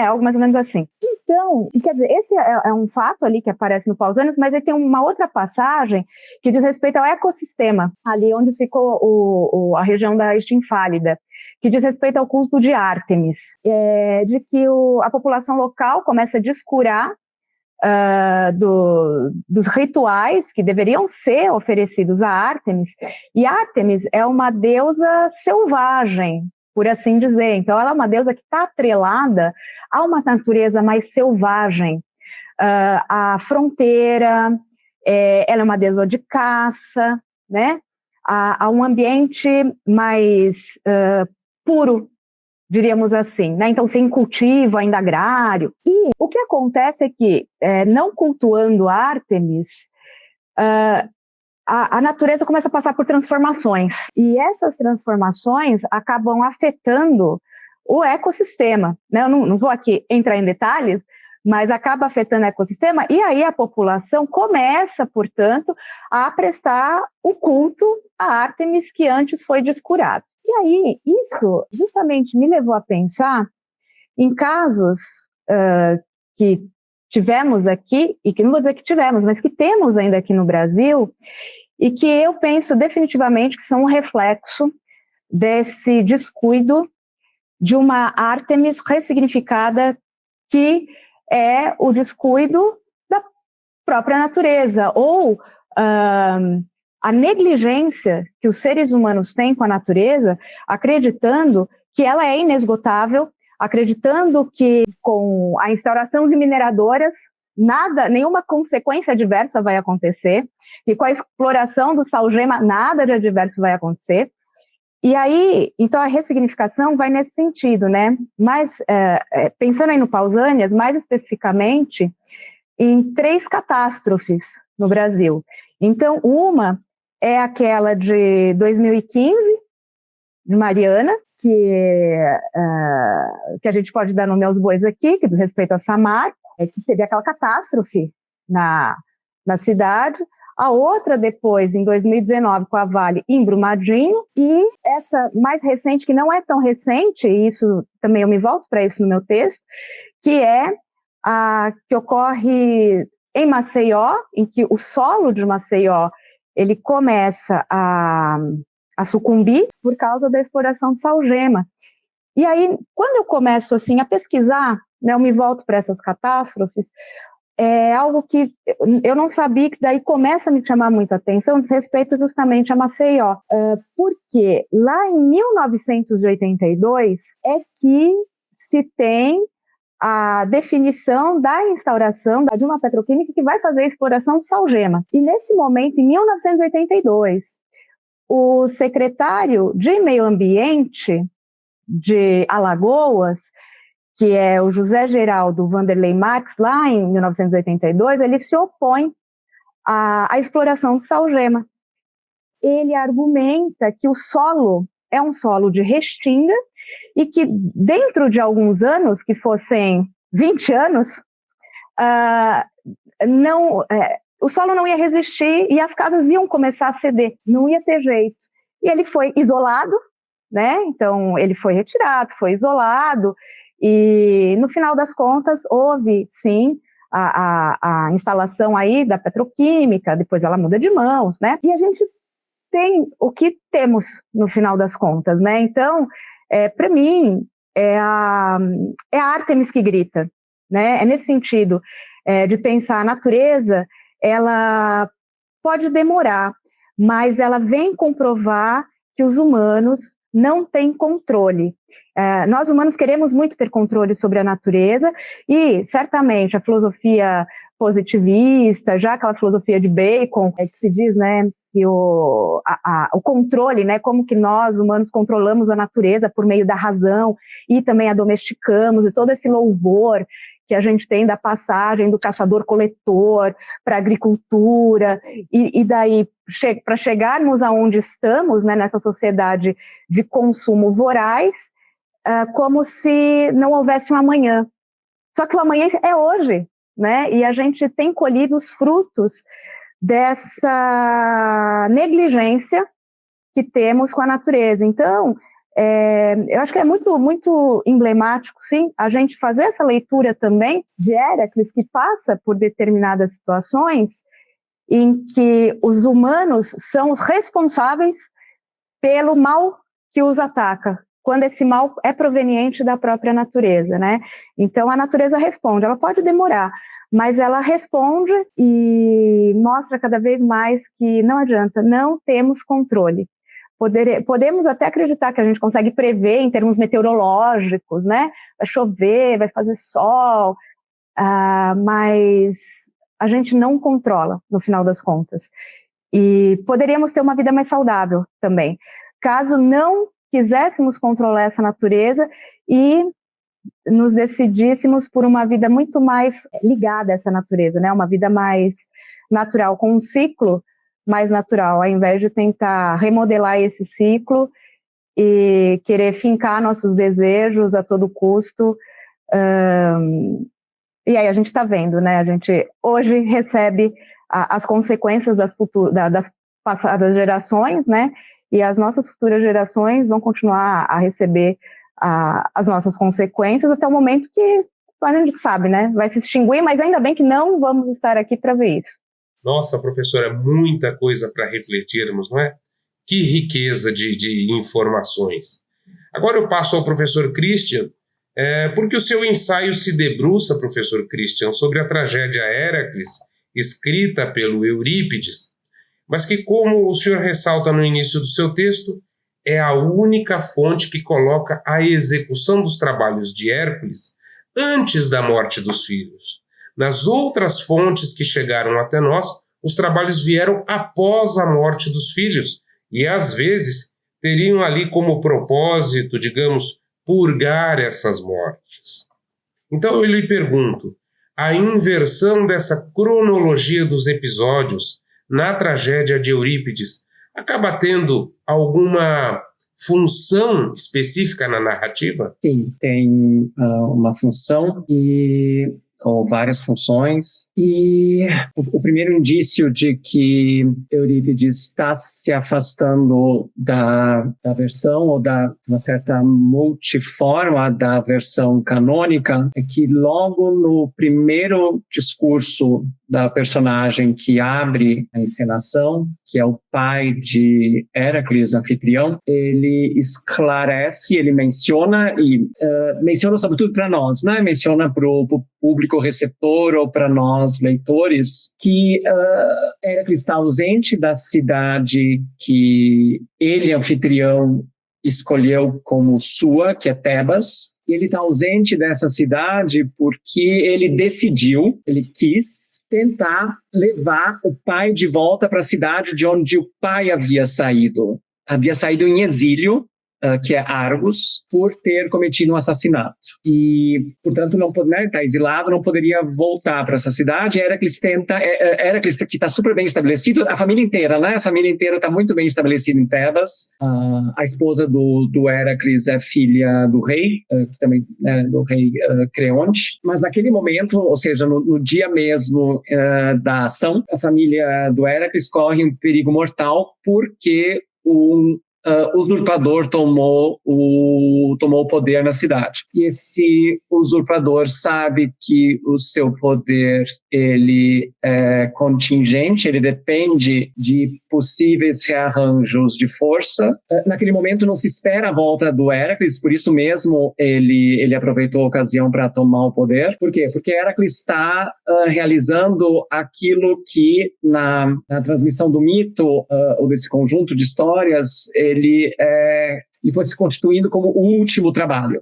algo mais ou menos assim. Então, quer dizer, esse é um fato ali que aparece no Pausanias, mas ele tem uma outra passagem que diz respeito ao ecossistema, ali onde ficou a região da Stymphálida, que diz respeito ao culto de Ártemis, de que a população local começa a descurar dos rituais que deveriam ser oferecidos a Ártemis, e Ártemis é uma deusa selvagem, por assim dizer. Então, ela é uma deusa que está atrelada a uma natureza mais selvagem, à fronteira, ela é uma deusa de caça, né? A um ambiente mais puro, diríamos assim, né? Então, sem cultivo ainda agrário. E o que acontece é que, não cultuando Ártemis, a natureza começa a passar por transformações. E essas transformações acabam afetando o ecossistema, né? Eu não vou aqui entrar em detalhes, mas acaba afetando o ecossistema, e aí a população começa, portanto, a prestar o culto a Ártemis que antes foi descurado. E aí, isso justamente me levou a pensar em casos que tivemos aqui, e que não vou dizer que tivemos, mas que temos ainda aqui no Brasil, e que eu penso definitivamente que são um reflexo desse descuido de uma Ártemis ressignificada, que é o descuido da própria natureza, ou a negligência que os seres humanos têm com a natureza, acreditando que ela é inesgotável, acreditando que com a instauração de mineradoras, nenhuma consequência adversa vai acontecer, e com a exploração do sal-gema, nada de adverso vai acontecer. E aí, então a ressignificação vai nesse sentido, né? Mas, pensando aí no Pausanias, mais especificamente, em 3 catástrofes no Brasil. Então, uma é aquela de 2015, de Mariana, que a gente pode dar nome aos bois aqui, que diz respeito a Samarco, que teve aquela catástrofe na cidade. A outra depois, em 2019, com a Vale, em Brumadinho, e essa mais recente, que não é tão recente, e isso também eu me volto para isso no meu texto, que é a que ocorre em Maceió, em que o solo de Maceió ele começa a sucumbir por causa da exploração de sal-gema. E aí, quando eu começo assim a pesquisar, né, eu me volto para essas catástrofes, é algo que eu não sabia, que daí começa a me chamar muita atenção, diz respeito justamente a Maceió. Porque lá em 1982 é que se tem a definição da instauração de uma petroquímica que vai fazer a exploração de salgema. E nesse momento, em 1982, o secretário de Meio Ambiente de Alagoas, que é o José Geraldo Vanderlei Marques, lá em 1982, ele se opõe à exploração de salgema. Ele argumenta que o solo é um solo de restinga e que dentro de alguns anos, que fossem 20 anos, o solo não ia resistir e as casas iam começar a ceder, não ia ter jeito. E ele foi isolado, né? Então ele foi retirado, foi isolado, e no final das contas houve sim a instalação aí da petroquímica, depois ela muda de mãos, né? E a gente tem o que temos no final das contas, né? Então, para mim, é a Ártemis que grita, né? É nesse sentido de pensar a natureza, ela pode demorar, mas ela vem comprovar que os humanos não têm controle. Nós humanos queremos muito ter controle sobre a natureza e, certamente, a filosofia positivista, já aquela filosofia de Bacon, que se diz, né, que o controle, né, como que nós humanos controlamos a natureza por meio da razão e também a domesticamos, e todo esse louvor que a gente tem da passagem do caçador-coletor para a agricultura, e daí, para chegarmos aonde estamos, né, nessa sociedade de consumo voraz, como se não houvesse um amanhã. Só que o amanhã é hoje, né? E a gente tem colhido os frutos dessa negligência que temos com a natureza. Então, eu acho que é muito, muito emblemático, sim, a gente fazer essa leitura também de Héracles, que passa por determinadas situações em que os humanos são os responsáveis pelo mal que os ataca, quando esse mal é proveniente da própria natureza, né? Então, a natureza responde, ela pode demorar, mas ela responde e mostra cada vez mais que não adianta, não temos controle. Podemos até acreditar que a gente consegue prever em termos meteorológicos, né? Vai chover, vai fazer sol, mas a gente não controla, no final das contas. E poderíamos ter uma vida mais saudável também, caso não quiséssemos controlar essa natureza e nos decidíssemos por uma vida muito mais ligada a essa natureza, né? Uma vida mais natural, com um ciclo mais natural, ao invés de tentar remodelar esse ciclo e querer fincar nossos desejos a todo custo. E aí a gente está vendo, né? A gente hoje recebe as consequências das passadas gerações, né? E as nossas futuras gerações vão continuar a receber as nossas consequências até o momento que a gente sabe, né? Vai se extinguir, mas ainda bem que não vamos estar aqui para ver isso. Nossa, professora, muita coisa para refletirmos, não é? Que riqueza de informações. Agora eu passo ao professor Christian, porque o seu ensaio se debruça, professor Christian, sobre a tragédia Héracles, escrita pelo Eurípides, mas que, como o senhor ressalta no início do seu texto, é a única fonte que coloca a execução dos trabalhos de Hércules antes da morte dos filhos. Nas outras fontes que chegaram até nós, os trabalhos vieram após a morte dos filhos e, às vezes, teriam ali como propósito, digamos, purgar essas mortes. Então eu lhe pergunto, a inversão dessa cronologia dos episódios na tragédia de Eurípides acaba tendo alguma função específica na narrativa? Sim, tem uma função, e ou várias funções. E o primeiro indício de que Eurípides está se afastando da versão ou da uma certa multiforma da versão canônica é que logo no primeiro discurso da personagem que abre a encenação, que é o pai de Heracles, anfitrião, ele esclarece, ele menciona, e menciona sobretudo para nós, né? Menciona para o público receptor ou para nós leitores, que Heracles está ausente da cidade que ele, anfitrião, escolheu como sua, que é Tebas. E ele está ausente dessa cidade porque ele decidiu, ele quis tentar levar o pai de volta para a cidade de onde o pai havia saído. Havia saído em exílio, que é Argos, por ter cometido um assassinato. E, portanto, não pode, né, está exilado, não poderia voltar para essa cidade. Heracles que está super bem estabelecido, a família inteira, né? A família inteira está muito bem estabelecida em Tebas. A esposa do Heracles é filha do rei, que também do rei Creonte. Mas naquele momento, ou seja, no dia mesmo da ação, a família do Heracles corre um perigo mortal porque o usurpador tomou o poder na cidade. E esse usurpador sabe que o seu poder ele é contingente, ele depende de possíveis rearranjos de força. Naquele momento não se espera a volta do Heracles, por isso mesmo ele aproveitou a ocasião para tomar o poder. Por quê? Porque Heracles está realizando aquilo que na transmissão do mito, ou desse conjunto de histórias, ele foi se constituindo como o último trabalho.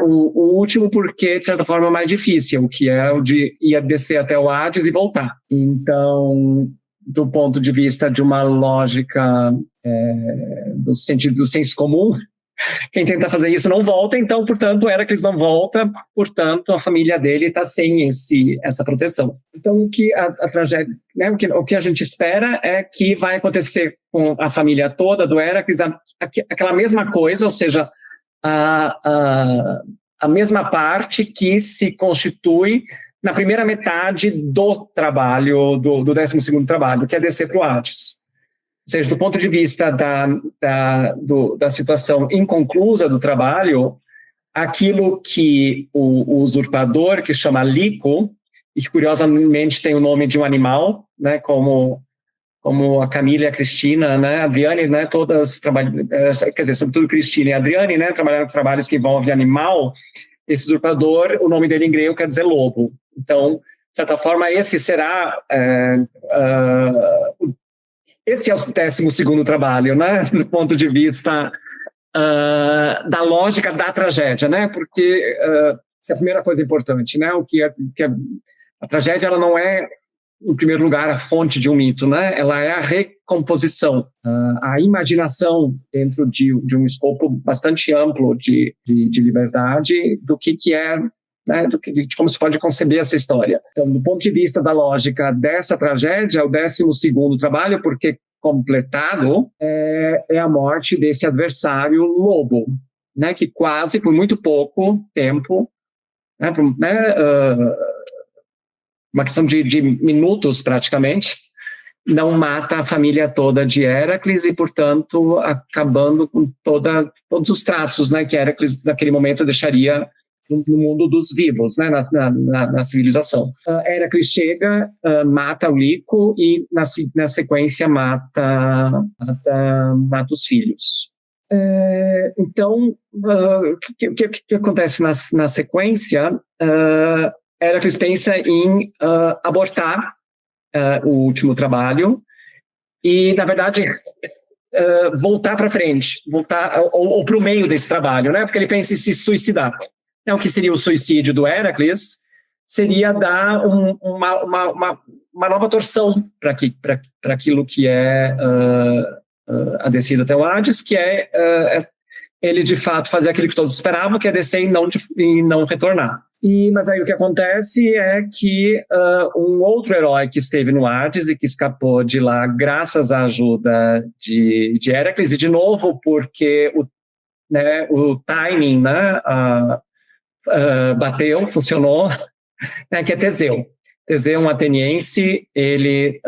O último porque, de certa forma, é mais difícil, que é o de ir descer até o Hades e voltar. Então, do ponto de vista de uma lógica do sentido do senso comum, quem tenta fazer isso não volta, então, portanto, Heracles não volta, portanto, a família dele está sem essa proteção. Então, o que a tragédia, né, o que a gente espera é que vai acontecer com a família toda do Heracles, aquela mesma coisa, ou seja, a mesma parte que se constitui na primeira metade do trabalho, do 12º trabalho, que é descer para o Hades. Ou seja, do ponto de vista da situação inconclusa do trabalho, aquilo que o usurpador, que chama Lico, e que curiosamente tem o nome de um animal, né, como a Camila e a Cristina, né, a Adriane, né, todas trabalham, quer dizer, sobretudo Cristina e a Adriane, né, trabalharam com trabalhos que envolvem animal. Esse usurpador, o nome dele em grego quer dizer lobo. Então, de certa forma, esse será esse é o 12º trabalho, né? Do ponto de vista da lógica da tragédia, né? Porque essa é a primeira coisa importante, né? A tragédia, ela não é, em primeiro lugar, a fonte de um mito, né? Ela é a recomposição, a imaginação dentro de um escopo bastante amplo de liberdade do que é, né, de como se pode conceber essa história. Então, do ponto de vista da lógica dessa tragédia, o 12º trabalho, porque completado, é a morte desse adversário lobo, né, que quase, por muito pouco tempo, uma questão de minutos praticamente, não mata a família toda de Heracles e, portanto, acabando com todos os traços, né, que Heracles, naquele momento, deixaria no mundo dos vivos, né, na civilização. Heracles chega, mata o Lico e, na sequência, mata os filhos. Então, o que acontece na sequência? Heracles pensa em abortar o último trabalho e, na verdade, voltar para frente, voltar ou para o meio desse trabalho, né? Porque ele pensa em se suicidar. Então, o que seria o suicídio do Heracles seria dar uma nova torção para aquilo que é a descida até o Hades, que é ele, de fato, fazer aquilo que todos esperavam, que é descer e não retornar. Mas aí o que acontece é que um outro herói que esteve no Hades e que escapou de lá graças à ajuda de Heracles, e de novo porque o timing, né, bateu, funcionou, né, que é Teseu. Teseu, um ateniense, ele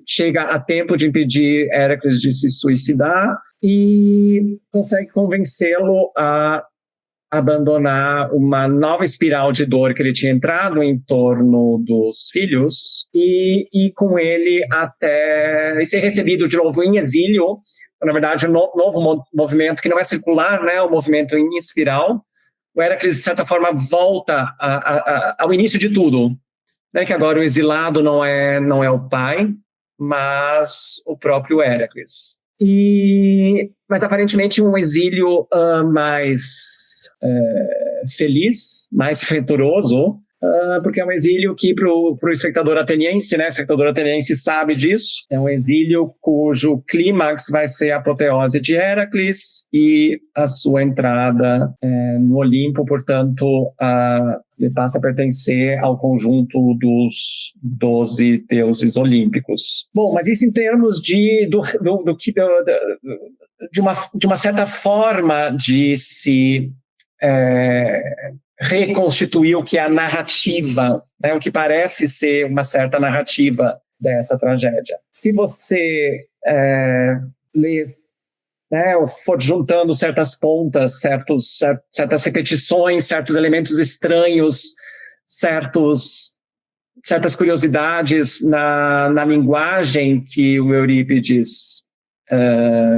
chega a tempo de impedir Héracles de se suicidar e consegue convencê-lo a abandonar uma nova espiral de dor que ele tinha entrado em torno dos filhos e com ele até ser recebido de novo em exílio. Na verdade, um novo movimento que não é circular, né, o movimento em espiral. O Héracles, de certa forma, volta ao início de tudo, né, que agora o exilado não é o pai, mas o próprio Héracles. Mas aparentemente um exílio mais feliz, mais venturoso, porque é um exílio que para o espectador ateniense, né, o espectador ateniense sabe disso, é um exílio cujo clímax vai ser a apoteose de Héracles e a sua entrada no Olimpo, portanto, ele passa a pertencer ao conjunto dos 12 deuses olímpicos. Bom, mas isso em termos de uma certa forma de se reconstituir o que é a narrativa, né, o que parece ser uma certa narrativa dessa tragédia. Se você lê, né, ou for juntando certas pontas, certas repetições, certos elementos estranhos, certas curiosidades na linguagem que o Eurípides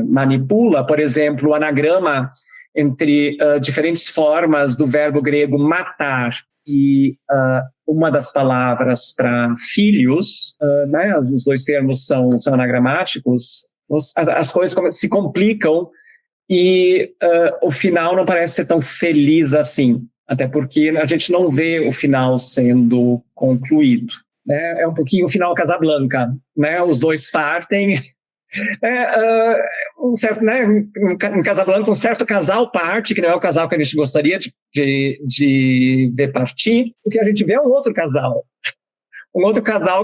manipula, por exemplo, o anagrama entre diferentes formas do verbo grego matar e uma das palavras para filhos, né, os dois termos são anagramáticos, as coisas se complicam e o final não parece ser tão feliz assim, até porque a gente não vê o final sendo concluído. Né? É um pouquinho o final Casablanca, né? Os dois partem. Em Casablanca, um certo casal parte, que não é o casal que a gente gostaria de ver partir, porque a gente vê um outro casal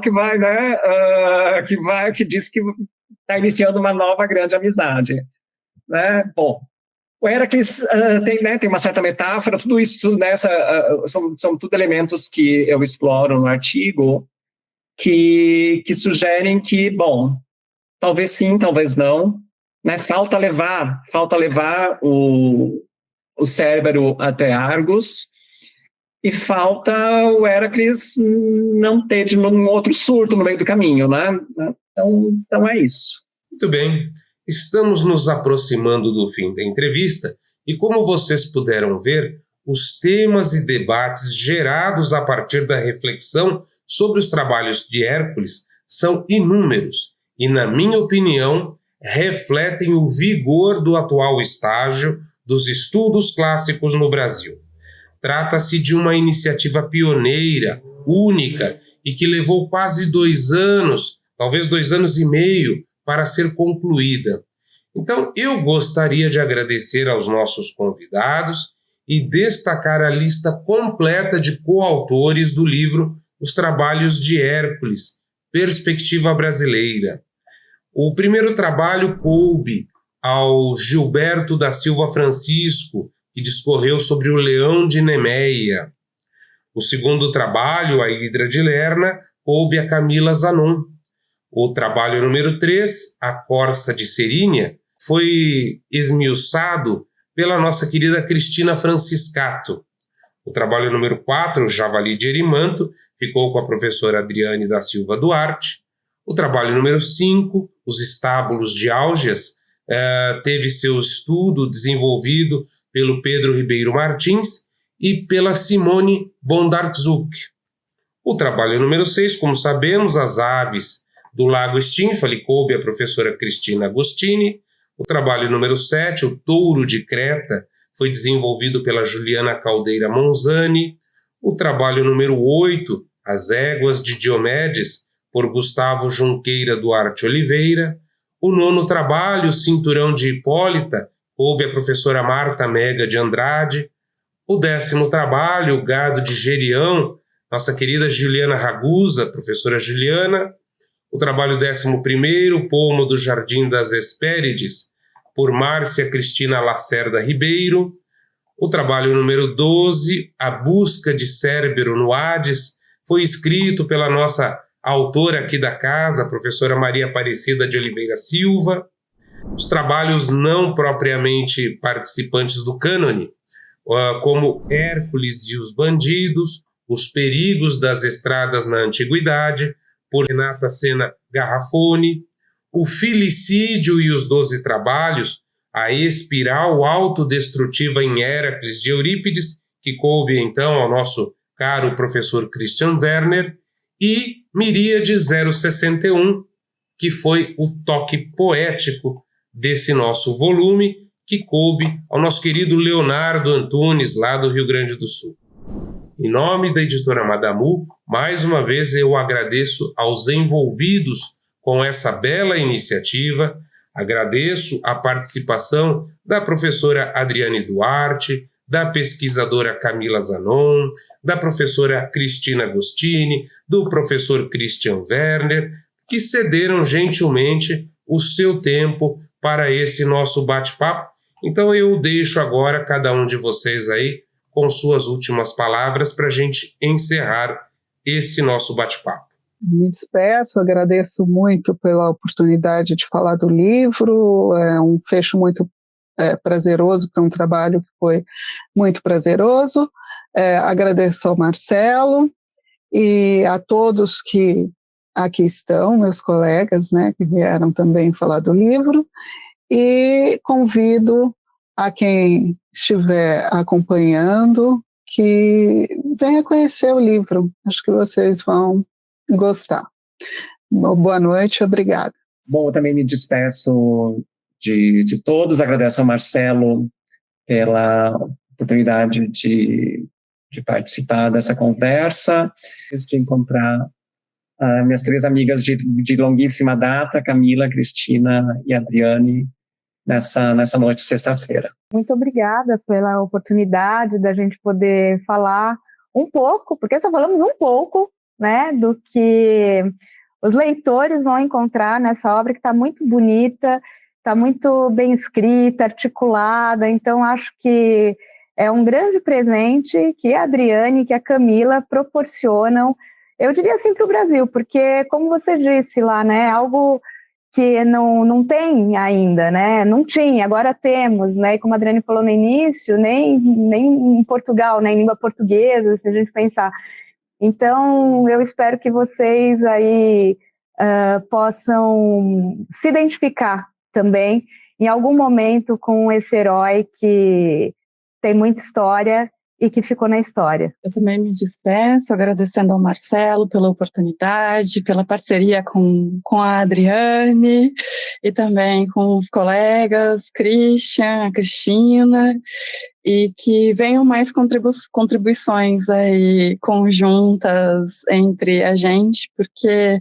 que vai, né, que diz que está iniciando uma nova grande amizade, né? Bom, o Héracles tem uma certa metáfora, tudo isso são tudo elementos que eu exploro no artigo que sugerem que, bom, talvez sim, talvez não, né? Falta levar o Cérbero até Argos e falta o Héracles não ter de um outro surto no meio do caminho, né? Então é isso. Muito bem, estamos nos aproximando do fim da entrevista e, como vocês puderam ver, os temas e debates gerados a partir da reflexão sobre os trabalhos de Hércules são inúmeros e, na minha opinião, refletem o vigor do atual estágio dos estudos clássicos no Brasil. Trata-se de uma iniciativa pioneira, única e que levou quase 2 anos, talvez 2 anos e meio, para ser concluída. Então, eu gostaria de agradecer aos nossos convidados e destacar a lista completa de coautores do livro Os Trabalhos de Hércules, Perspectiva Brasileira. O primeiro trabalho coube ao Gilberto da Silva Francisco, que discorreu sobre o Leão de Nemeia. O segundo trabalho, A Hidra de Lerna, coube a Camila Zanon. O trabalho número 3, A Corça de Serínia, foi esmiuçado pela nossa querida Cristina Franciscato. O trabalho número 4, O Javali de Erimanto, ficou com a professora Adriane da Silva Duarte. O trabalho número 5, Os Estábulos de Álgias, teve seu estudo desenvolvido pelo Pedro Ribeiro Martins e pela Simone Bondarczuk. O trabalho número 6, como sabemos, As Aves do Lago Stínfale, coube a professora Cristina Agostini. O trabalho número 7, O Touro de Creta, foi desenvolvido pela Juliana Caldeira Monzani. O trabalho número 8, As Éguas de Diomedes, por Gustavo Junqueira Duarte Oliveira. O 9º trabalho, Cinturão de Hipólita, coube a professora Marta Mega de Andrade. O 10º trabalho, O Gado de Gerião, nossa querida Juliana Ragusa, professora Juliana. O trabalho 11º, Pomo do Jardim das Hespérides, por Márcia Cristina Lacerda Ribeiro. O trabalho número 12, A Busca de Cérbero no Hades, foi escrito pela nossa autora aqui da casa, a professora Maria Aparecida de Oliveira Silva. Os trabalhos não propriamente participantes do cânone, como Hércules e os Bandidos, Os Perigos das Estradas na Antiguidade, por Renata Sena Garrafoni, O Filicídio e os 12 Trabalhos, A Espiral Autodestrutiva em Héracles, de Eurípides, que coube então ao nosso caro professor Christian Werner, e Miríade 061, que foi o toque poético desse nosso volume, que coube ao nosso querido Leonardo Antunes, lá do Rio Grande do Sul. Em nome da editora Madamu, mais uma vez eu agradeço aos envolvidos com essa bela iniciativa, agradeço a participação da professora Adriane Duarte, da pesquisadora Camila Zanon, da professora Cristina Agostini, do professor Christian Werner, que cederam gentilmente o seu tempo para esse nosso bate-papo. Então eu deixo agora cada um de vocês aí com suas últimas palavras para a gente encerrar esse nosso bate-papo. Me despeço, agradeço muito pela oportunidade de falar do livro, é um fecho muito prazeroso para um trabalho que foi muito prazeroso. Agradeço ao Marcelo e a todos que aqui estão, meus colegas, né, que vieram também falar do livro, e convido a quem estiver acompanhando que venha conhecer o livro. Acho que vocês vão gostar. Boa noite, obrigada. Bom, eu também me despeço de todos, agradeço ao Marcelo pela oportunidade de participar dessa conversa, de encontrar minhas 3 amigas de longuíssima data, Camila, Cristina e Adriane, nessa noite de sexta-feira. Muito obrigada pela oportunidade da gente poder falar um pouco, porque só falamos um pouco, né, do que os leitores vão encontrar nessa obra, que está muito bonita, está muito bem escrita, articulada. Então acho que é um grande presente que a Adriane e que a Camila proporcionam, eu diria assim, para o Brasil, porque, como você disse lá, né, algo que não tem ainda, né, não tinha, agora temos, né, e como a Adriane falou no início, nem em Portugal, né, em língua portuguesa, se a gente pensar. Então, eu espero que vocês aí possam se identificar também, em algum momento, com esse herói que tem muita história e que ficou na história. Eu também me despeço, agradecendo ao Marcelo pela oportunidade, pela parceria com a Adriane e também com os colegas Christian, a Cristina, e que venham mais contribuições aí conjuntas entre a gente, porque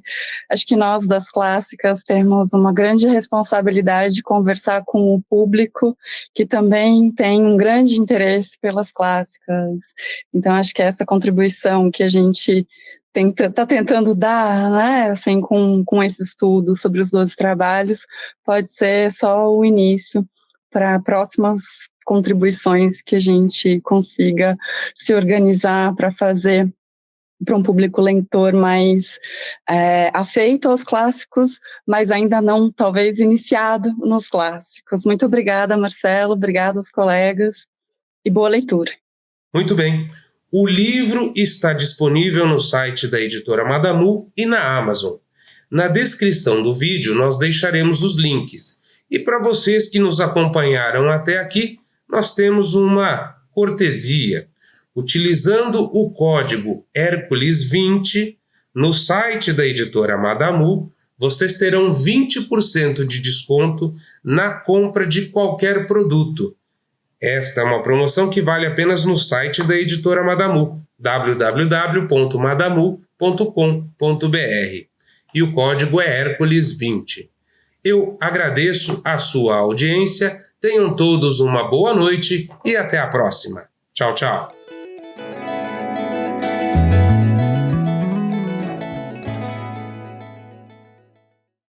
acho que nós das clássicas temos uma grande responsabilidade de conversar com o público que também tem um grande interesse pelas clássicas. Então acho que essa contribuição que a gente está tentando dar, né, assim, com esse estudo sobre os 12 trabalhos, pode ser só o início para próximas contribuições que a gente consiga se organizar para fazer para um público leitor mais afeito aos clássicos, mas ainda não, talvez, iniciado nos clássicos. Muito obrigada, Marcelo, obrigada aos colegas e boa leitura. Muito bem. O livro está disponível no site da editora Madamu e na Amazon. Na descrição do vídeo nós deixaremos os links. E para vocês que nos acompanharam até aqui, nós temos uma cortesia. Utilizando o código Hércules20 no site da editora Madamu, vocês terão 20% de desconto na compra de qualquer produto. Esta é uma promoção que vale apenas no site da editora Madamu, www.madamu.com.br. E o código é Hércules20. Eu agradeço a sua audiência, tenham todos uma boa noite e até a próxima. Tchau, tchau.